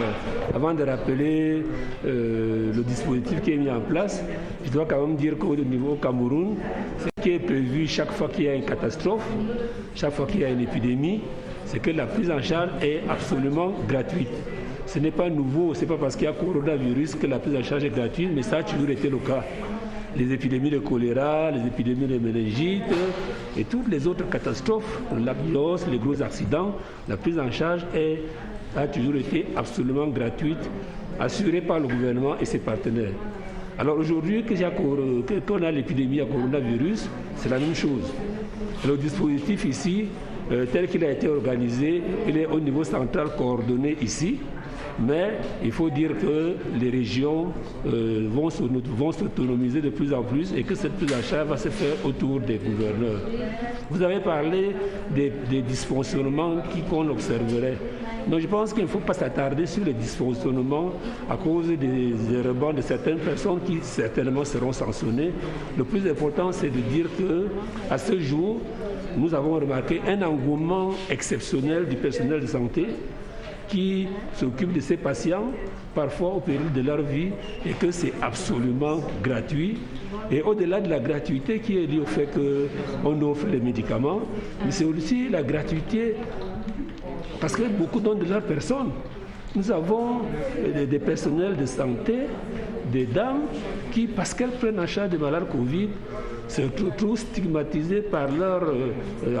[SPEAKER 15] Avant de rappeler le dispositif qui est mis en place, je dois quand même dire qu'au niveau Cameroun, ce qui est prévu chaque fois qu'il y a une catastrophe, chaque fois qu'il y a une épidémie, c'est que la prise en charge est absolument gratuite. Ce n'est pas nouveau, ce n'est pas parce qu'il y a coronavirus que la prise en charge est gratuite, mais ça a toujours été le cas. Les épidémies de choléra, les épidémies de méningite et toutes les autres catastrophes, l'avios, les gros accidents, la prise en charge a toujours été absolument gratuite, assurée par le gouvernement et ses partenaires. Alors aujourd'hui, qu'on a l'épidémie à coronavirus, c'est la même chose. Le dispositif ici, tel qu'il a été organisé, il est au niveau central coordonné ici. Mais il faut dire que les régions vont s'autonomiser de plus en plus et que cette prise en charge va se faire autour des gouverneurs. Vous avez parlé des dysfonctionnements qu'on observerait. Donc je pense qu'il ne faut pas s'attarder sur les dysfonctionnements à cause des errements de certaines personnes qui certainement seront sanctionnées. Le plus important, c'est de dire qu'à ce jour, nous avons remarqué un engouement exceptionnel du personnel de santé qui s'occupent de ces patients, parfois au péril de leur vie, et que c'est absolument gratuit. Et au-delà de la gratuité qui est liée au fait qu'on offre les médicaments, mais c'est aussi la gratuité parce que beaucoup donnent de leur personne. Nous avons des personnels de santé, des dames qui, parce qu'elles prennent en charge des malades Covid, se trouvent stigmatisées par leur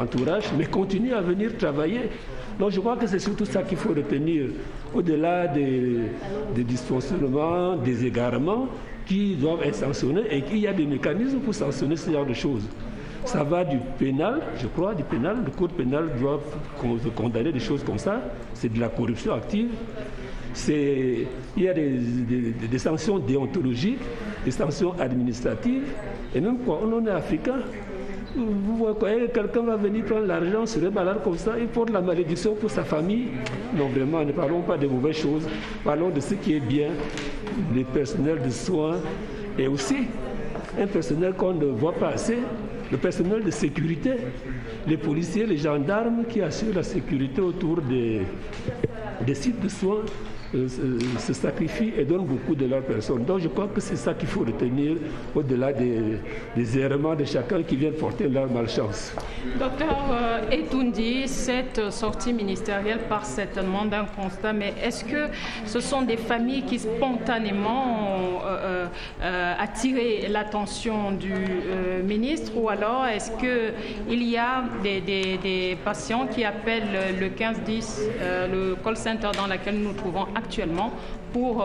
[SPEAKER 15] entourage, mais continuent à venir travailler. Donc je crois que c'est surtout ça qu'il faut retenir, au-delà des dysfonctionnements, des égarements qui doivent être sanctionnés et qu'il y a des mécanismes pour sanctionner ce genre de choses. Ça va du pénal, je crois, du pénal. Le code pénal doit condamner des choses comme ça. C'est de la corruption active. Il y a des sanctions déontologiques, des sanctions administratives. Et même quand on est africain, vous voyez, quelqu'un va venir prendre l'argent, se malade comme ça, il porte la malédiction pour sa famille. Non, vraiment, ne parlons pas de mauvaises choses. Parlons de ce qui est bien, les personnels de soins et aussi un personnel qu'on ne voit pas assez, le personnel de sécurité, les policiers, les gendarmes qui assurent la sécurité autour des sites de soins. Se sacrifient et donnent beaucoup de leur personne. Donc je crois que c'est ça qu'il faut retenir au-delà des errements de chacun qui viennent porter leur malchance.
[SPEAKER 14] Docteur Etoundi, cette sortie ministérielle part certainement d'un constat, mais est-ce que ce sont des familles qui spontanément ont attiré l'attention du ministre, ou alors est-ce qu'il y a des patients qui appellent le 1510, le call center dans lequel nous nous trouvons actuellement, pour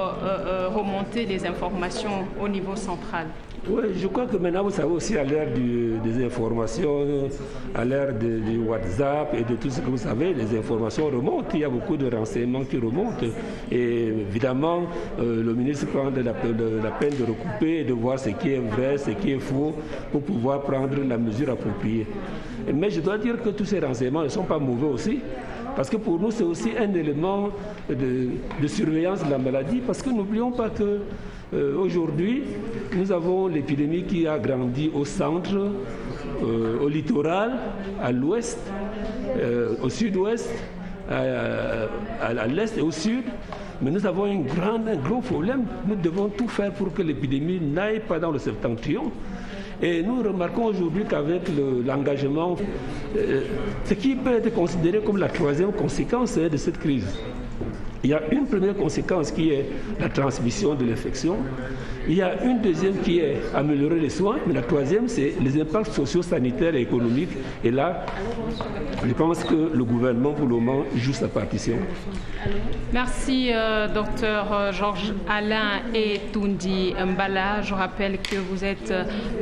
[SPEAKER 14] remonter les informations au niveau central?
[SPEAKER 15] Oui, je crois que maintenant, vous savez aussi, à l'ère des informations, à l'ère du WhatsApp et de tout ce que vous savez, les informations remontent. Il y a beaucoup de renseignements qui remontent. Et évidemment, le ministre prend la peine de recouper et de voir ce qui est vrai, ce qui est faux, pour pouvoir prendre la mesure appropriée. Mais je dois dire que tous ces renseignements ne sont pas mauvais aussi. Parce que pour nous, c'est aussi un élément de surveillance de la maladie, parce que n'oublions pas qu'aujourd'hui, nous avons l'épidémie qui a grandi au centre, au littoral, à l'ouest, au sud-ouest, à l'est et au sud. Mais nous avons un gros problème. Nous devons tout faire pour que l'épidémie n'aille pas dans le septentrion. Et nous remarquons aujourd'hui qu'avec l'engagement, ce qui peut être considéré comme la troisième conséquence de cette crise, il y a une première conséquence qui est la transmission de l'infection. Il y a une deuxième qui est améliorer les soins, mais la troisième, c'est les impacts sociaux, sanitaires et économiques. Et là, je pense que le gouvernement, pour le moment, joue sa partition.
[SPEAKER 14] Merci, docteur Georges Alain Etoundi Mbala. Je rappelle que vous êtes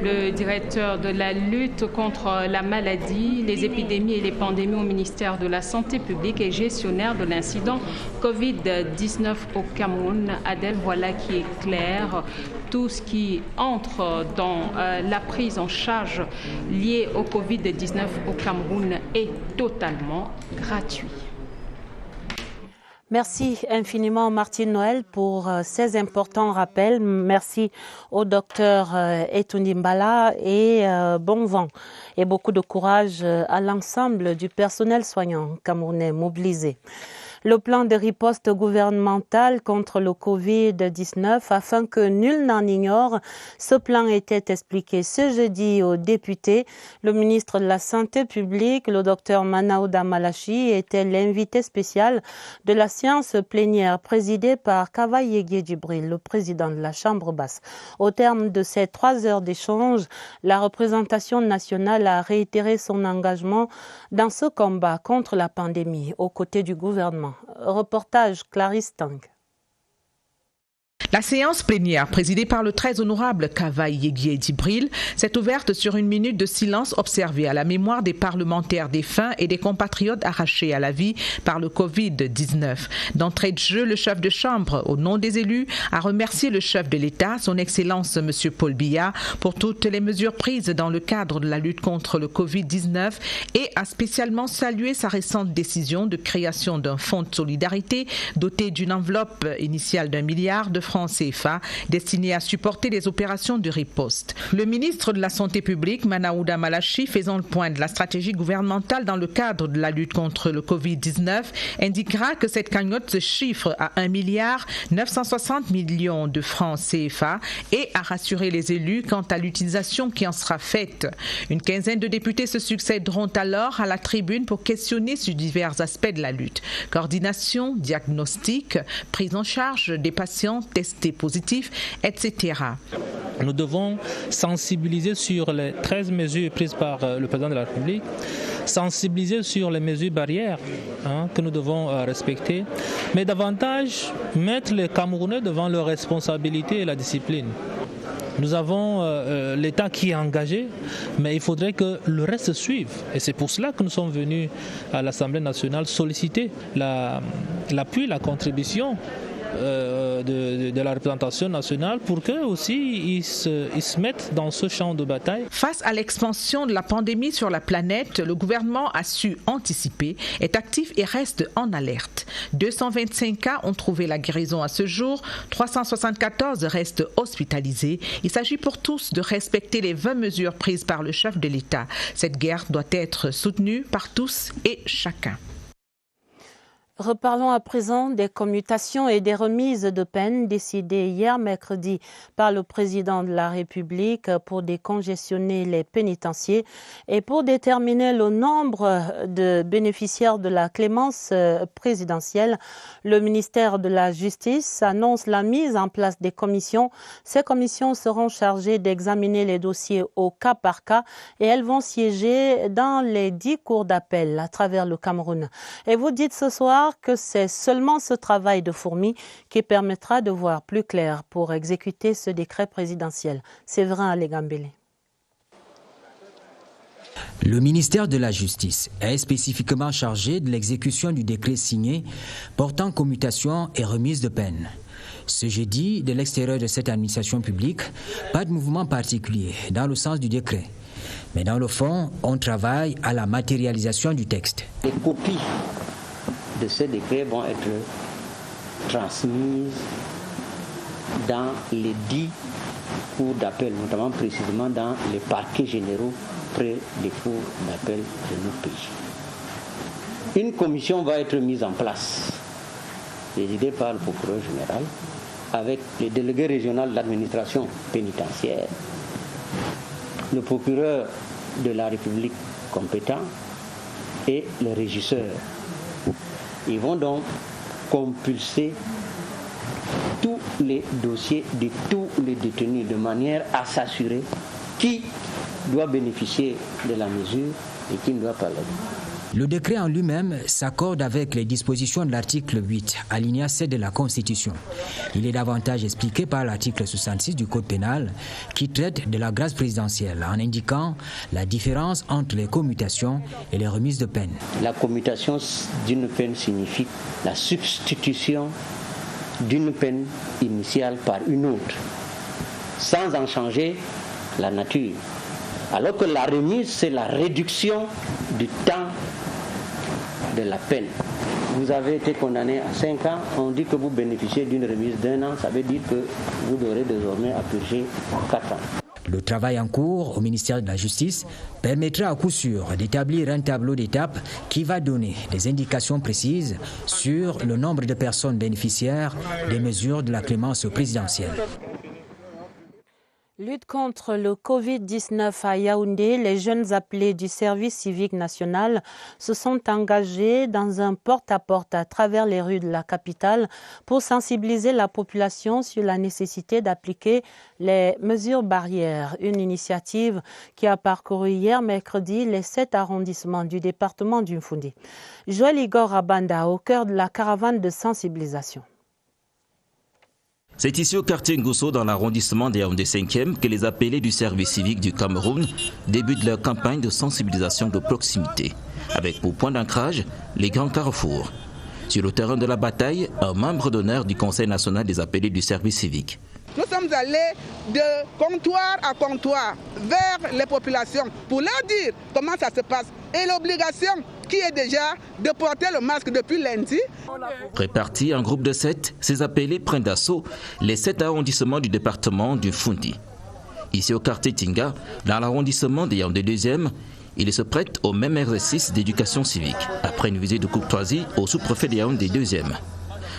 [SPEAKER 14] le directeur de la lutte contre la maladie, les épidémies et les pandémies au ministère de la Santé publique et gestionnaire de l'incident Covid-19 au Cameroun. Adèle, voilà qui est clair. Tout ce qui entre dans la prise en charge liée au Covid-19 au Cameroun est totalement gratuit.
[SPEAKER 3] Merci infiniment Martine Noël pour ces importants rappels. Merci au docteur Etoundi Mbala et bon vent et beaucoup de courage à l'ensemble du personnel soignant camerounais mobilisé. Le plan de riposte gouvernemental contre le Covid-19 afin que nul n'en ignore. Ce plan était expliqué ce jeudi aux députés. Le ministre de la Santé publique, le docteur Manaouda Malachi, était l'invité spécial de la séance plénière présidée par Kava Yegué Djibril, le président de la Chambre basse. Au terme de ces 3 heures d'échange, la représentation nationale a réitéré son engagement dans ce combat contre la pandémie aux côtés du gouvernement. Reportage Clarisse Tang.
[SPEAKER 16] La séance plénière, présidée par le très honorable Kava Yegué Djibril, s'est ouverte sur une minute de silence observée à la mémoire des parlementaires défunts et des compatriotes arrachés à la vie par le Covid-19. D'entrée de jeu, le chef de chambre, au nom des élus, a remercié le chef de l'État, son Excellence M. Paul Biya, pour toutes les mesures prises dans le cadre de la lutte contre le Covid-19 et a spécialement salué sa récente décision de création d'un fonds de solidarité doté d'une enveloppe initiale d'1 milliard de francs CFA destiné à supporter les opérations de riposte. Le ministre de la Santé publique, Manaouda Malachi, faisant le point de la stratégie gouvernementale dans le cadre de la lutte contre le Covid-19, indiquera que cette cagnotte se chiffre à 1 milliard 960 millions de francs CFA et a rassuré les élus quant à l'utilisation qui en sera faite. Une quinzaine de députés se succéderont alors à la tribune pour questionner sur divers aspects de la lutte. Coordination, diagnostic, prise en charge des patients testés positifs, etc.
[SPEAKER 11] Nous devons sensibiliser sur les 13 mesures prises par le président de la République, sensibiliser sur les mesures barrières que nous devons respecter, mais davantage mettre les Camerounais devant leurs responsabilités et la discipline. Nous avons l'État qui est engagé, mais il faudrait que le reste suive. Et c'est pour cela que nous sommes venus à l'Assemblée nationale solliciter l'appui, la contribution de la représentation nationale pour qu'eux aussi ils se mettent dans ce champ de bataille.
[SPEAKER 16] Face à l'expansion de la pandémie sur la planète, le gouvernement a su anticiper, est actif et reste en alerte. 225 cas ont trouvé la guérison à ce jour, 374 restent hospitalisés. Il s'agit pour tous de respecter les 20 mesures prises par le chef de l'État. Cette guerre doit être soutenue par tous et chacun.
[SPEAKER 3] Reparlons à présent des commutations et des remises de peine décidées hier mercredi par le président de la République pour décongestionner les pénitenciers et pour déterminer le nombre de bénéficiaires de la clémence présidentielle. Le ministère de la Justice annonce la mise en place des commissions. Ces commissions seront chargées d'examiner les dossiers au cas par cas et elles vont siéger dans les 10 cours d'appel à travers le Cameroun. Et vous dites ce soir que c'est seulement ce travail de fourmi qui permettra de voir plus clair pour exécuter ce décret présidentiel. Séverin Alégambélé.
[SPEAKER 17] Le ministère de la Justice est spécifiquement chargé de l'exécution du décret signé portant commutation et remise de peine. Ce jeudi, de l'extérieur de cette administration publique, pas de mouvement particulier dans le sens du décret. Mais dans le fond, on travaille à la matérialisation du texte.
[SPEAKER 18] Les copies de ce décret vont être transmises dans les 10 cours d'appel, notamment précisément dans les parquets généraux près des cours d'appel de notre pays. Une commission va être mise en place, présidée par le procureur général, avec les délégués régionaux de l'administration pénitentiaire, le procureur de la République compétent et le régisseur. Ils vont donc compulser tous les dossiers de tous les détenus de manière à s'assurer qui doit bénéficier de la mesure et qui ne doit pas l'être.
[SPEAKER 17] Le décret en lui-même s'accorde avec les dispositions de l'article 8, alinéa 7 de la Constitution. Il est davantage expliqué par l'article 66 du Code pénal qui traite de la grâce présidentielle en indiquant la différence entre les commutations et les remises de peine.
[SPEAKER 18] La commutation d'une peine signifie la substitution d'une peine initiale par une autre, sans en changer la nature. Alors que la remise, c'est la réduction du temps de la peine. Vous avez été condamné à 5 ans, on dit que vous bénéficiez d'une remise d'1 an, ça veut dire que vous devrez désormais à purger 4 ans.
[SPEAKER 17] Le travail en cours au ministère de la Justice permettra à coup sûr d'établir un tableau d'étapes qui va donner des indications précises sur le nombre de personnes bénéficiaires des mesures de la clémence présidentielle.
[SPEAKER 3] Lutte contre le Covid-19 à Yaoundé, les jeunes appelés du service civique national se sont engagés dans un porte-à-porte à travers les rues de la capitale pour sensibiliser la population sur la nécessité d'appliquer les mesures barrières. Une initiative qui a parcouru hier mercredi les 7 arrondissements du département du Mfundi. Joël Igor Abanda au cœur de la caravane de sensibilisation.
[SPEAKER 19] C'est ici au quartier Ngosso, dans l'arrondissement des Yaoundé 5e, que les appelés du service civique du Cameroun débutent leur campagne de sensibilisation de proximité, avec pour point d'ancrage les grands carrefours. Sur le terrain de la bataille, un membre d'honneur du Conseil national des appelés du service civique.
[SPEAKER 20] Nous sommes allés de comptoir à comptoir vers les populations pour leur dire comment ça se passe et l'obligation qui est déjà de porter le masque depuis lundi.
[SPEAKER 19] Répartis en groupe de 7, ces appelés prennent d'assaut les 7 arrondissements du département du Mfundi. Ici au quartier Tinga, dans l'arrondissement des Yaoundé 2e, ils se prêtent au même exercice d'éducation civique, après une visite de courtoisie au sous-préfet des Yaoundé 2e.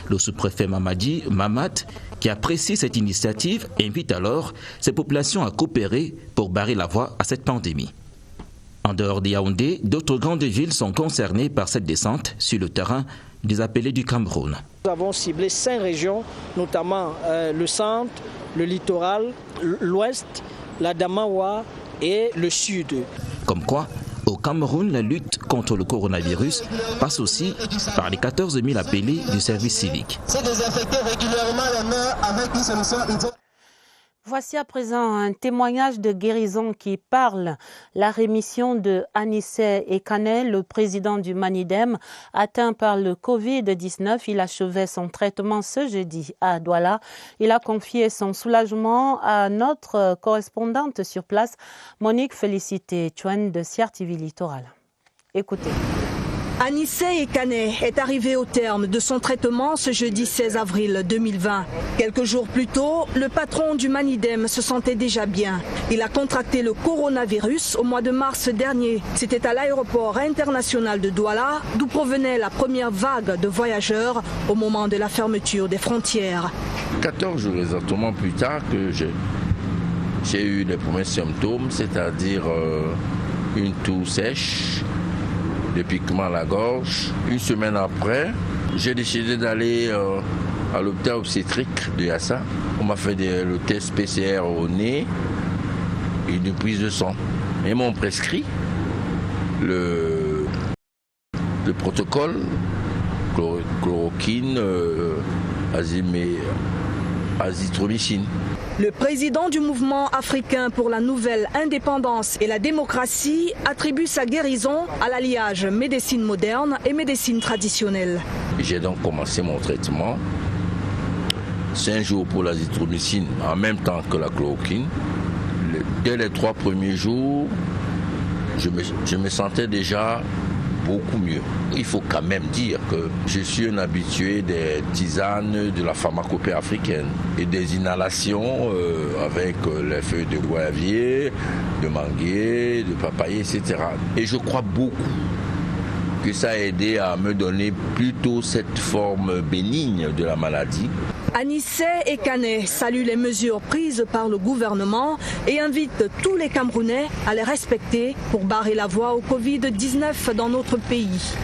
[SPEAKER 19] Le sous-préfet Mamadi Mamat, qui apprécie cette initiative, invite alors ces populations à coopérer pour barrer la voie à cette pandémie. En dehors des Yaoundé, d'autres grandes villes sont concernées par cette descente sur le terrain des appelés du Cameroun.
[SPEAKER 21] Nous avons ciblé 5 régions, notamment le centre, le littoral, l'ouest, la Damawa et le sud.
[SPEAKER 19] Comme quoi, au Cameroun, la lutte contre le coronavirus passe aussi par les 14 000 appelés du service civique.
[SPEAKER 3] Voici à présent un témoignage de guérison qui parle. La rémission de Anissé Ekane, le président du Manidem, atteint par le Covid-19. Il achevait son traitement ce jeudi à Douala. Il a confié son soulagement à notre correspondante sur place, Monique Félicité Chouane de CRTV Littoral. Écoutez.
[SPEAKER 1] Anissé Ekane est arrivé au terme de son traitement ce jeudi 16 avril 2020. Quelques jours plus tôt, le patron du Manidem se sentait déjà bien. Il a contracté le coronavirus au mois de mars dernier. C'était à l'aéroport international de Douala, d'où provenait la première vague de voyageurs au moment de la fermeture des frontières.
[SPEAKER 22] 14 jours exactement plus tard que j'ai eu les premiers symptômes, c'est-à-dire une toux sèche, des piquements à la gorge. Une semaine après, j'ai décidé d'aller à l'hôpital obstétrique de Yassa. On m'a fait le test PCR au nez et une prise de sang. Ils m'ont prescrit le protocole, chloroquine, azithromycine.
[SPEAKER 1] Le président du mouvement africain pour la nouvelle indépendance et la démocratie attribue sa guérison à l'alliage médecine moderne et médecine traditionnelle.
[SPEAKER 22] J'ai donc commencé mon traitement. 5 jours pour l'azithromycine en même temps que la chloroquine. Dès les 3 premiers jours, je me sentais déjà beaucoup mieux. Il faut quand même dire que je suis un habitué des tisanes de la pharmacopée africaine et des inhalations avec les feuilles de goyavier, de manguier, de papayer, etc. Et je crois beaucoup que ça a aidé à me donner plutôt cette forme bénigne de la maladie.
[SPEAKER 1] Anissé Ekane salue les mesures prises par le gouvernement et invite tous les Camerounais à les respecter pour barrer la voie au Covid-19 dans notre pays.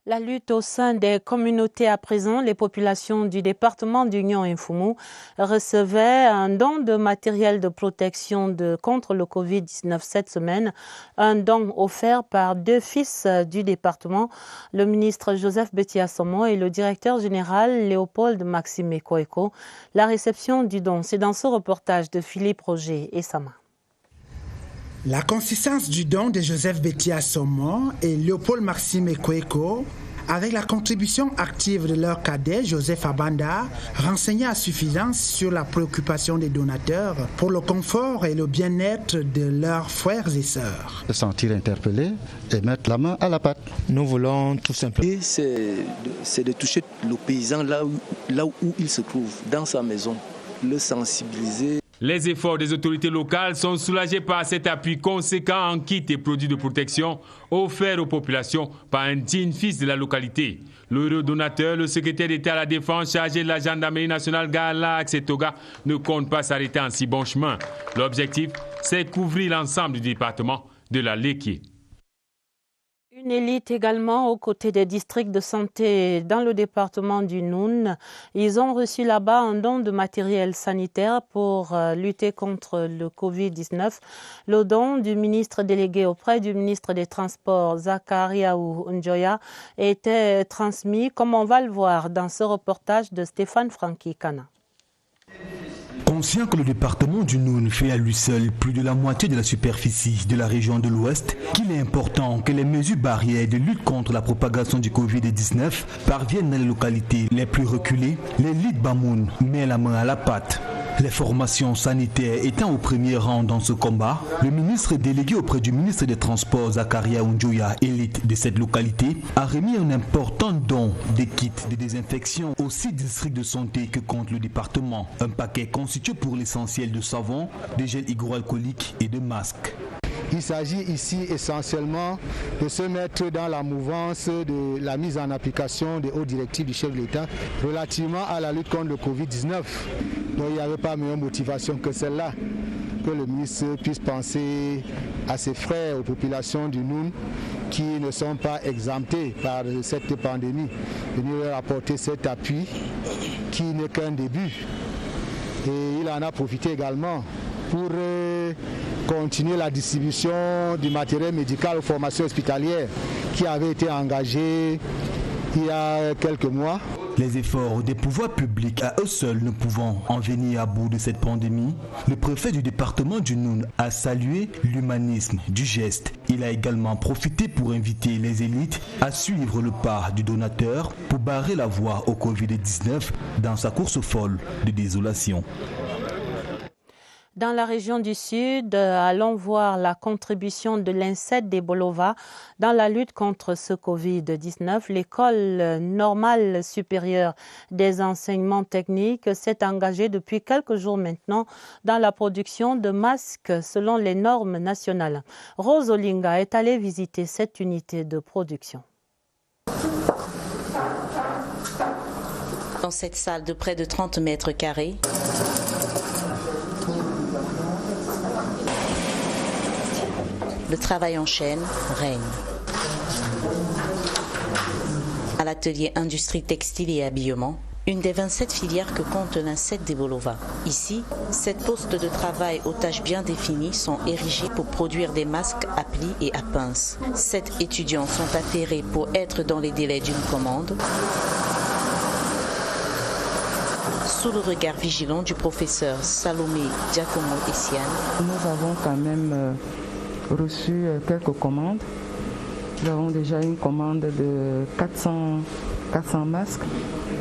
[SPEAKER 3] La lutte au sein des communautés à présent, les populations du département d'Union et Foumou recevaient un don de matériel de protection contre le Covid-19 cette semaine. Un don offert par 2 fils du département, le ministre Joseph Betty-Assomo et le directeur général Léopold Maxime Ekoeko. La réception du don, c'est dans ce reportage de Philippe Roger et Sama.
[SPEAKER 23] La consistance du don de Joseph Betty-Assomo et Léopold Maxime Ekoeko, avec la contribution active de leur cadet Joseph Abanda, renseignait à suffisance sur la préoccupation des donateurs pour le confort et le bien-être de leurs frères et sœurs.
[SPEAKER 24] Se sentir interpellé et mettre la main à la pâte.
[SPEAKER 25] Nous voulons tout simplement, c'est de toucher le paysan là où il se trouve, dans sa maison, le sensibiliser.
[SPEAKER 26] Les efforts des autorités locales sont soulagés par cet appui conséquent en kits et produits de protection offerts aux populations par un digne fils de la localité. L'heureux donateur, le secrétaire d'État à la Défense chargé de la gendarmerie nationale Gala Aksetoga, ne compte pas s'arrêter en si bon chemin. L'objectif, c'est couvrir l'ensemble du département de la Léquié.
[SPEAKER 3] Une élite également aux côtés des districts de santé dans le département du Noun. Ils ont reçu là-bas un don de matériel sanitaire pour lutter contre le Covid-19. Le don du ministre délégué auprès du ministre des Transports, Zakariaou Njoya, était transmis, comme on va le voir dans ce reportage de Stéphane Francky Kana.
[SPEAKER 27] Conscient que le département du Noun fait à lui seul plus de la moitié de la superficie de la région de l'Ouest, qu'il est important que les mesures barrières de lutte contre la propagation du Covid-19 parviennent dans les localités les plus reculées, l'élite Bamoun met la main à la pâte. Les formations sanitaires étant au premier rang dans ce combat, le ministre délégué auprès du ministre des Transports, Zakaria Njoya, élite de cette localité, a remis un important don des kits de désinfection aux 6 districts de santé que compte le département. Un paquet constitué pour l'essentiel de savon, de gel hydroalcoolique et de masques.
[SPEAKER 28] Il s'agit ici essentiellement de se mettre dans la mouvance de la mise en application des hautes directives du chef de l'État relativement à la lutte contre le Covid-19. Donc il n'y avait pas meilleure motivation que celle-là, que le ministre puisse penser à ses frères, aux populations du Noun qui ne sont pas exemptés par cette pandémie, venir leur apporter cet appui qui n'est qu'un début. Et il en a profité également pour continuer la distribution du matériel médical aux formations hospitalières qui avait été engagée il y a quelques mois.
[SPEAKER 27] Les efforts des pouvoirs publics à eux seuls ne pouvant en venir à bout de cette pandémie, le préfet du département du Noun a salué l'humanisme du geste. Il a également profité pour inviter les élites à suivre le pas du donateur pour barrer la voie au Covid-19 dans sa course folle de désolation.
[SPEAKER 3] Dans la région du Sud, allons voir la contribution de l'INSET des Bolova dans la lutte contre ce Covid-19. L'école normale supérieure des enseignements techniques s'est engagée depuis quelques jours maintenant dans la production de masques selon les normes nationales. Rose Olinga est allée visiter cette unité de production.
[SPEAKER 2] Dans cette salle de près de 30 mètres carrés, le travail en chaîne règne. À l'atelier industrie textile et habillement, une des 27 filières que compte l'INSET des Bolova. Ici, 7 postes de travail aux tâches bien définies sont érigés pour produire des masques à plis et à pinces. 7 étudiants sont atterrés pour être dans les délais d'une commande, sous le regard vigilant du professeur Salomé Giacomo Essiane.
[SPEAKER 4] Nous avons quand même reçu quelques commandes. Nous avons déjà une commande de 400 masques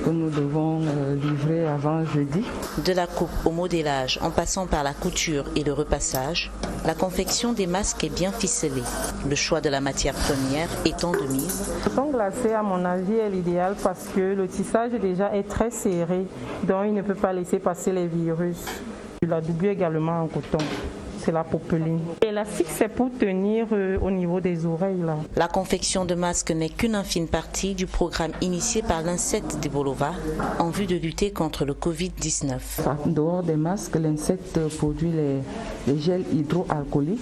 [SPEAKER 4] que nous devons livrer avant jeudi.
[SPEAKER 2] De la coupe au modélage, en passant par la couture et le repassage, la confection des masques est bien ficelée. Le choix de la matière première étant de mise.
[SPEAKER 4] Le coton glacé, à mon avis, est l'idéal parce que le tissage déjà est très serré, donc il ne peut pas laisser passer les virus. La double également en coton. C'est la popeline. L'élastique, c'est pour tenir au niveau des oreilles. Là.
[SPEAKER 2] La confection de masques n'est qu'une infime partie du programme initié par l'INSET des Bolova en vue de lutter contre le Covid-19.
[SPEAKER 4] En dehors des masques, l'INSET produit les gels hydroalcooliques,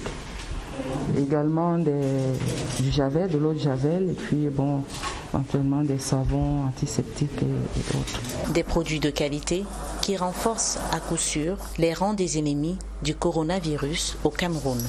[SPEAKER 4] également du javel, de l'eau de javel, et puis éventuellement des savons antiseptiques et autres.
[SPEAKER 2] Des produits de qualité qui renforcent à coup sûr les rangs des ennemis du coronavirus au Cameroun.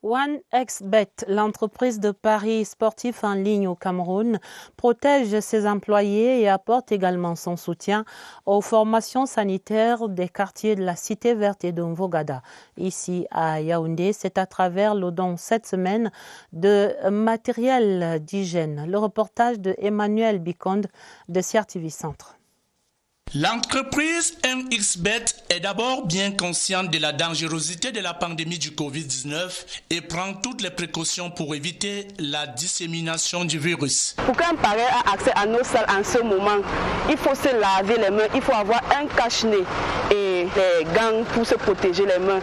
[SPEAKER 3] OneXBet, l'entreprise de paris sportifs en ligne au Cameroun, protège ses employés et apporte également son soutien aux formations sanitaires des quartiers de la Cité verte et de Mvogada. Ici à Yaoundé, c'est à travers le don cette semaine de matériel d'hygiène. Le reportage de Emmanuel Biconde de CRTV Centre.
[SPEAKER 5] L'entreprise OneXBet est d'abord bien consciente de la dangerosité de la pandémie du Covid-19 et prend toutes les précautions pour éviter la dissémination du virus.
[SPEAKER 6] Pour qu'un pari ait accès à nos salles en ce moment, il faut se laver les mains, il faut avoir un cache-nez et des gants pour se protéger les mains.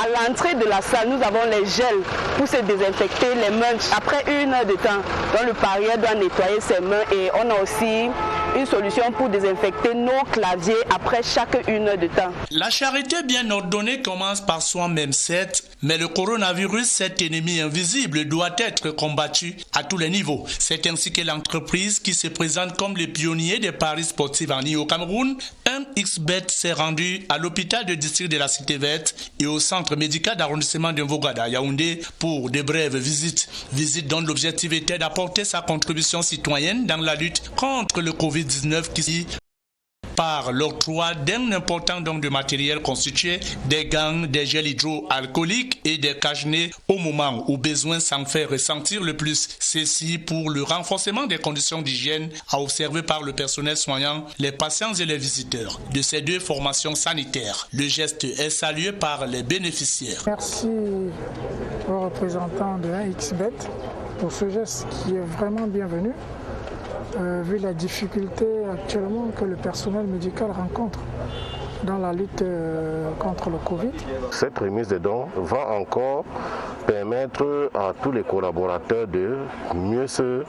[SPEAKER 6] À l'entrée de la salle, nous avons les gels pour se désinfecter les mains. Après 1 heure de temps, donc le parieur doit nettoyer ses mains et on a aussi une solution pour désinfecter nos claviers après chaque 1 heure de temps.
[SPEAKER 5] La charité bien ordonnée commence par soi-même, certes, mais le coronavirus, cet ennemi invisible, doit être combattu à tous les niveaux. C'est ainsi que l'entreprise qui se présente comme les pionniers des paris sportifs en ligne au Cameroun, OneXBet s'est rendue à l'hôpital de district de la Cité verte et au centre médical d'arrondissement de Mvogada à Yaoundé pour de brèves visites. Visites dont l'objectif était d'apporter sa contribution citoyenne dans la lutte contre le Covid-19 qui par l'octroi d'un important don de matériel constitué des gants, des gels hydroalcooliques et des cache-nez au moment où besoin s'en fait ressentir le plus. Ceci pour le renforcement des conditions d'hygiène à observer par le personnel soignant, les patients et les visiteurs de ces 2 formations sanitaires. Le geste est salué par les bénéficiaires.
[SPEAKER 7] Merci aux représentants de OneXBet pour ce geste qui est vraiment bienvenu. Vu la difficulté actuellement que le personnel médical rencontre dans la lutte contre le Covid.
[SPEAKER 8] Cette remise de dons va encore permettre à tous les collaborateurs de mieux se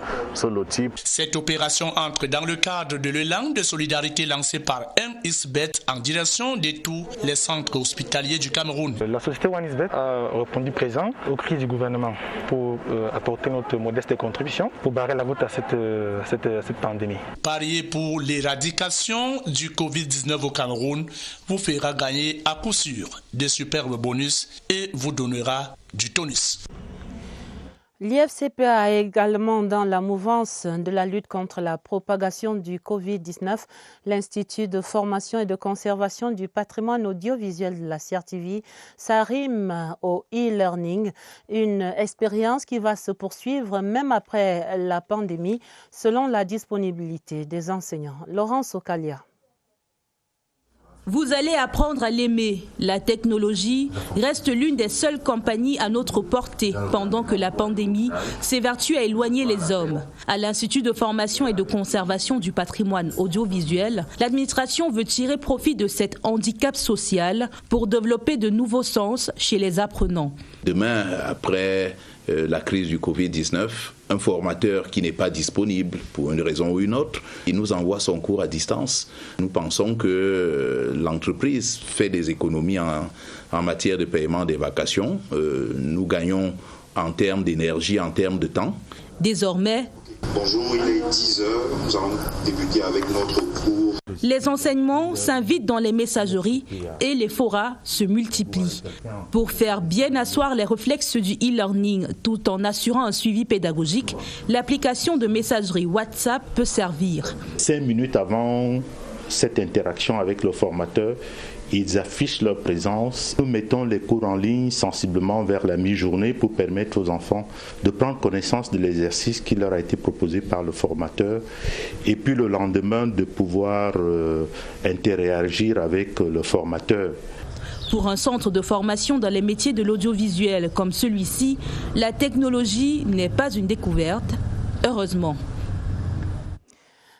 [SPEAKER 8] lotir.
[SPEAKER 5] Cette opération entre dans le cadre de l'élan de solidarité lancé par OneXBet en direction de tous les centres hospitaliers du Cameroun.
[SPEAKER 9] La société OneXBet a répondu présent aux cris du gouvernement pour apporter notre modeste contribution pour barrer la route à cette pandémie.
[SPEAKER 5] Parier pour l'éradication du Covid-19 au Cameroun vous fera gagner à coup sûr des superbes bonus et vous donnera du tonus.
[SPEAKER 3] L'IFCPA est également dans la mouvance de la lutte contre la propagation du Covid-19. L'Institut de formation et de conservation du patrimoine audiovisuel de la CRTV s'arrime au e-learning, une expérience qui va se poursuivre même après la pandémie selon la disponibilité des enseignants. Laurence Okalia.
[SPEAKER 10] Vous allez apprendre à l'aimer. La technologie reste l'une des seules compagnies à notre portée pendant que la pandémie s'évertue à éloigner les hommes. À l'Institut de formation et de conservation du patrimoine audiovisuel, l'administration veut tirer profit de cet handicap social pour développer de nouveaux sens chez les apprenants.
[SPEAKER 11] Demain, après la crise du Covid-19, un formateur qui n'est pas disponible pour une raison ou une autre, il nous envoie son cours à distance. Nous pensons que l'entreprise fait des économies en matière de paiement des vacations. Nous gagnons en termes d'énergie, en termes de temps.
[SPEAKER 10] Désormais,
[SPEAKER 12] bonjour, il est 10h, nous allons débuter avec notre cours.
[SPEAKER 10] Les enseignements s'invitent dans les messageries et les forats se multiplient. Pour faire bien asseoir les réflexes du e-learning tout en assurant un suivi pédagogique, l'application de messagerie WhatsApp peut servir.
[SPEAKER 13] 5 minutes avant cette interaction avec le formateur, ils affichent leur présence. Nous mettons les cours en ligne sensiblement vers la mi-journée pour permettre aux enfants de prendre connaissance de l'exercice qui leur a été proposé par le formateur et puis le lendemain de pouvoir interagir avec le formateur.
[SPEAKER 10] Pour un centre de formation dans les métiers de l'audiovisuel comme celui-ci, la technologie n'est pas une découverte, heureusement.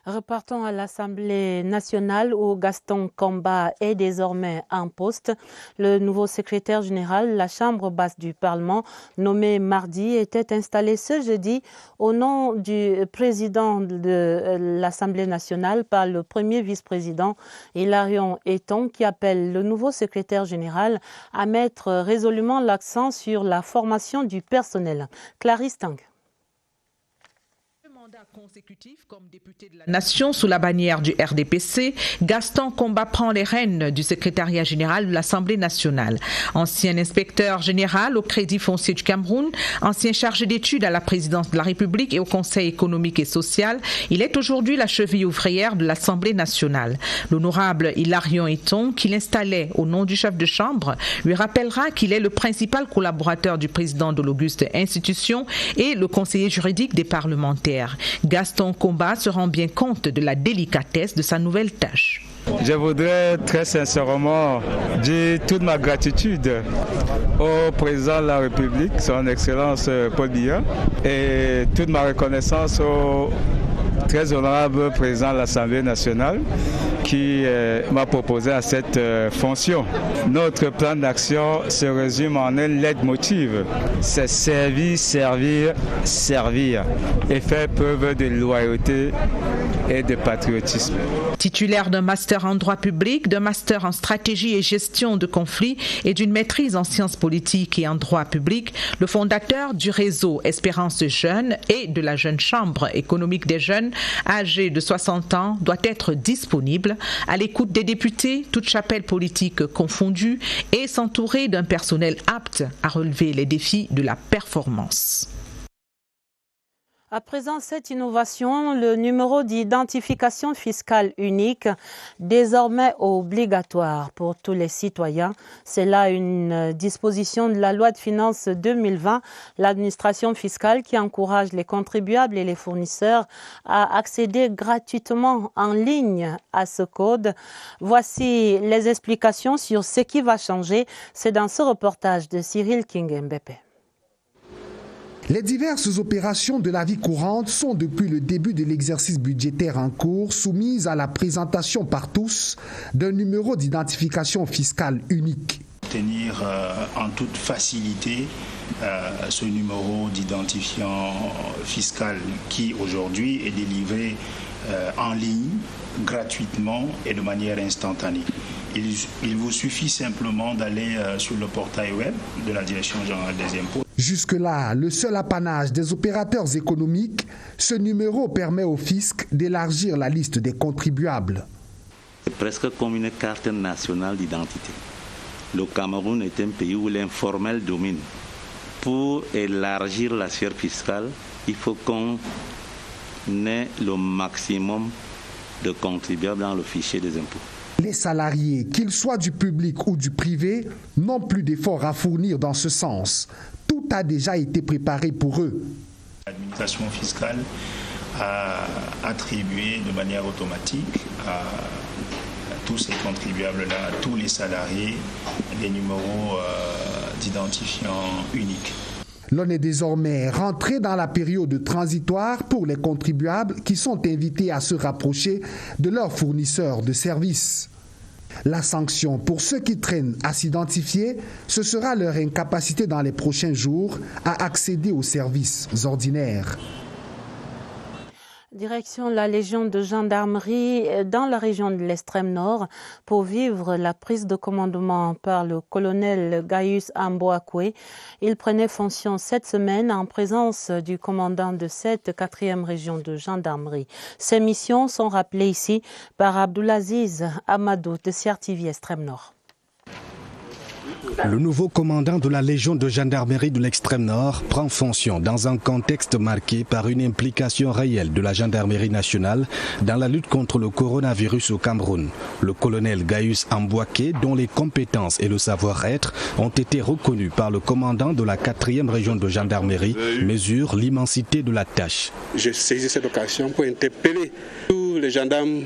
[SPEAKER 3] Repartons à l'Assemblée nationale où Gaston Komba est désormais en poste. Le nouveau secrétaire général de la Chambre basse du Parlement, nommé mardi, était installé ce jeudi au nom du président de l'Assemblée nationale par le premier vice-président Hilarion Eton qui appelle le nouveau secrétaire général à mettre résolument l'accent sur la formation du personnel. Clarisse Tang.
[SPEAKER 14] Consécutif comme député de la Nation sous la bannière du RDPC, Gaston Komba prend les rênes du secrétariat général de l'Assemblée nationale. Ancien inspecteur général au Crédit foncier du Cameroun, ancien chargé d'études à la présidence de la République et au Conseil économique et social, il est aujourd'hui la cheville ouvrière de l'Assemblée nationale. L'honorable Hilarion Eton, qui l'installait au nom du chef de chambre, lui rappellera qu'il est le principal collaborateur du président de l'auguste institution et le conseiller juridique des parlementaires. Gaston Komba se rend bien compte de la délicatesse de sa nouvelle tâche.
[SPEAKER 15] Je voudrais très sincèrement dire toute ma gratitude au président de la République, son Excellence Paul Biya, et toute ma reconnaissance au très honorable président de l'Assemblée nationale qui m'a proposé à cette fonction. Notre plan d'action se résume en un leitmotiv. C'est servir, servir, servir et faire preuve de loyauté et de patriotisme.
[SPEAKER 14] Titulaire d'un master en droit public, d'un master en stratégie et gestion de conflits et d'une maîtrise en sciences politiques et en droit public, le fondateur du réseau Espérance Jeunes et de la Jeune Chambre économique des jeunes âgés de 60 ans doit être disponible à l'écoute des députés, toutes chapelles politiques confondues, et s'entourer d'un personnel apte à relever les défis de la performance.
[SPEAKER 3] À présent, cette innovation, le numéro d'identification fiscale unique, désormais obligatoire pour tous les citoyens. C'est là une disposition de la loi de finances 2020, l'administration fiscale qui encourage les contribuables et les fournisseurs à accéder gratuitement en ligne à ce code. Voici les explications sur ce qui va changer. C'est dans ce reportage de Cyril King-Mbépé.
[SPEAKER 16] Les diverses opérations de la vie courante sont depuis le début de l'exercice budgétaire en cours soumises à la présentation par tous d'un numéro d'identification fiscale unique.
[SPEAKER 18] Obtenir en toute facilité ce numéro d'identifiant fiscal qui aujourd'hui est délivré en ligne, gratuitement et de manière instantanée. Il vous suffit simplement d'aller sur le portail web de la Direction générale des impôts.
[SPEAKER 16] Jusque-là, le seul apanage des opérateurs économiques, ce numéro permet au fisc d'élargir la liste des contribuables.
[SPEAKER 29] C'est presque comme une carte nationale d'identité. Le Cameroun est un pays où l'informel domine. Pour élargir la sphère fiscale, il faut qu'on ait le maximum de contribuables dans le fichier des impôts.
[SPEAKER 16] Les salariés, qu'ils soient du public ou du privé, n'ont plus d'efforts à fournir dans ce sens. Tout a déjà été préparé pour eux.
[SPEAKER 18] L'administration fiscale a attribué de manière automatique à tous ces contribuables-là, à tous les salariés, des numéros d'identifiants uniques.
[SPEAKER 16] L'on est désormais rentré dans la période transitoire pour les contribuables qui sont invités à se rapprocher de leurs fournisseurs de services. La sanction pour ceux qui traînent à s'identifier, ce sera leur incapacité dans les prochains jours à accéder aux services ordinaires.
[SPEAKER 3] Direction la Légion de gendarmerie dans la région de l'extrême nord pour vivre la prise de commandement par le colonel Gaius Amboakwe. Il prenait fonction cette semaine en présence du commandant de cette 4e région de gendarmerie. Ces missions sont rappelées ici par Abdoulaziz Amadou de CRTV Extrême Nord.
[SPEAKER 1] Le nouveau commandant de la Légion de gendarmerie de l'extrême nord prend fonction dans un contexte marqué par une implication réelle de la gendarmerie nationale dans la lutte contre le coronavirus au Cameroun. Le colonel Gaius Amboakwe, dont les compétences et le savoir-être ont été reconnus par le commandant de la 4e région de gendarmerie, mesure l'immensité de la tâche.
[SPEAKER 17] Je saisis cette occasion pour interpeller tous les gendarmes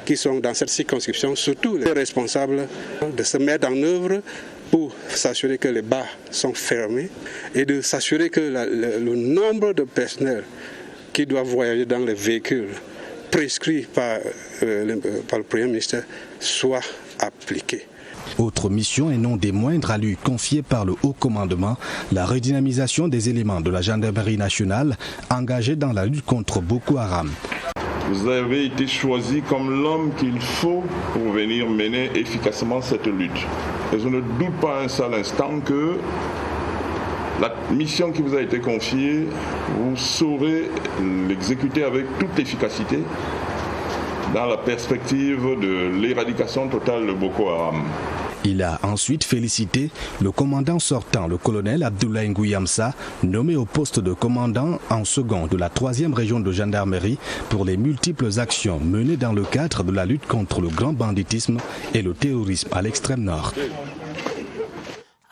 [SPEAKER 17] qui sont dans cette circonscription, surtout les responsables, de se mettre en œuvre pour s'assurer que les bars sont fermés et de s'assurer que le nombre de personnels qui doivent voyager dans les véhicules prescrits par le Premier ministre soit appliqué.
[SPEAKER 1] Autre mission et non des moindres à lui confiée par le haut commandement, la redynamisation des éléments de la gendarmerie nationale engagés dans la lutte contre Boko Haram.
[SPEAKER 19] Vous avez été choisi comme l'homme qu'il faut pour venir mener efficacement cette lutte. Et je ne doute pas un seul instant que la mission qui vous a été confiée, vous saurez l'exécuter avec toute efficacité dans la perspective de l'éradication totale de Boko Haram.
[SPEAKER 1] Il a ensuite félicité le commandant sortant, le colonel Abdoulaye Ngouyamsa, nommé au poste de commandant en second de la 3e région de gendarmerie pour les multiples actions menées dans le cadre de la lutte contre le grand banditisme et le terrorisme à l'extrême nord.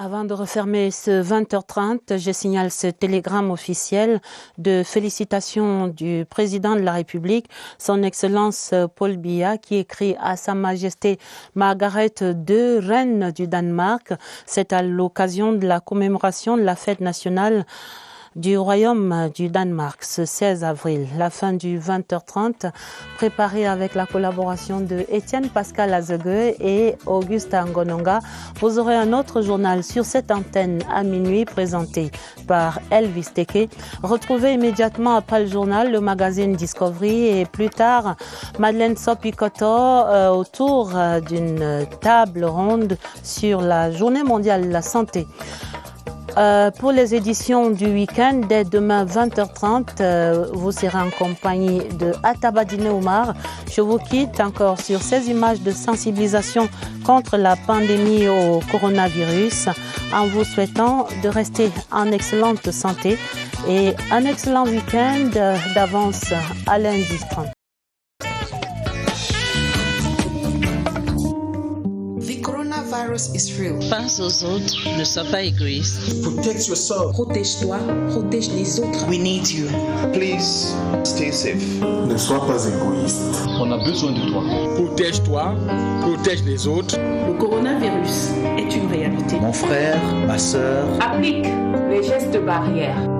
[SPEAKER 3] Avant de refermer ce 20h30, je signale ce télégramme officiel de félicitations du président de la République, son Excellence Paul Biya, qui écrit à Sa Majesté Margaret II, reine du Danemark. C'est à l'occasion de la commémoration de la fête nationale du Royaume du Danemark, ce 16 avril. La fin du 20h30, préparée avec la collaboration de Étienne Pascal Azegue et Auguste Ngononga. Vous aurez un autre journal sur cette antenne à minuit, présenté par Elvis Teke. Retrouvez immédiatement après le journal le magazine Discovery et plus tard Madeleine Sopikoto autour d'une table ronde sur la Journée mondiale de la santé. Pour les éditions du week-end, dès demain 20h30, vous serez en compagnie de Atabadine Oumar. Je vous quitte encore sur ces images de sensibilisation contre la pandémie au coronavirus en vous souhaitant de rester en excellente santé et un excellent week-end d'avance à lundi 30.
[SPEAKER 20] Pense aux autres, ne sois pas égoïste.
[SPEAKER 21] Protect yourself.
[SPEAKER 20] Protège-toi, protège les autres.
[SPEAKER 21] We need you. Please stay safe. Ne sois pas égoïste.
[SPEAKER 22] On a besoin de toi. Protège-toi, protège les autres.
[SPEAKER 20] Le coronavirus est une réalité.
[SPEAKER 22] Mon frère, ma sœur.
[SPEAKER 20] Applique les gestes barrières.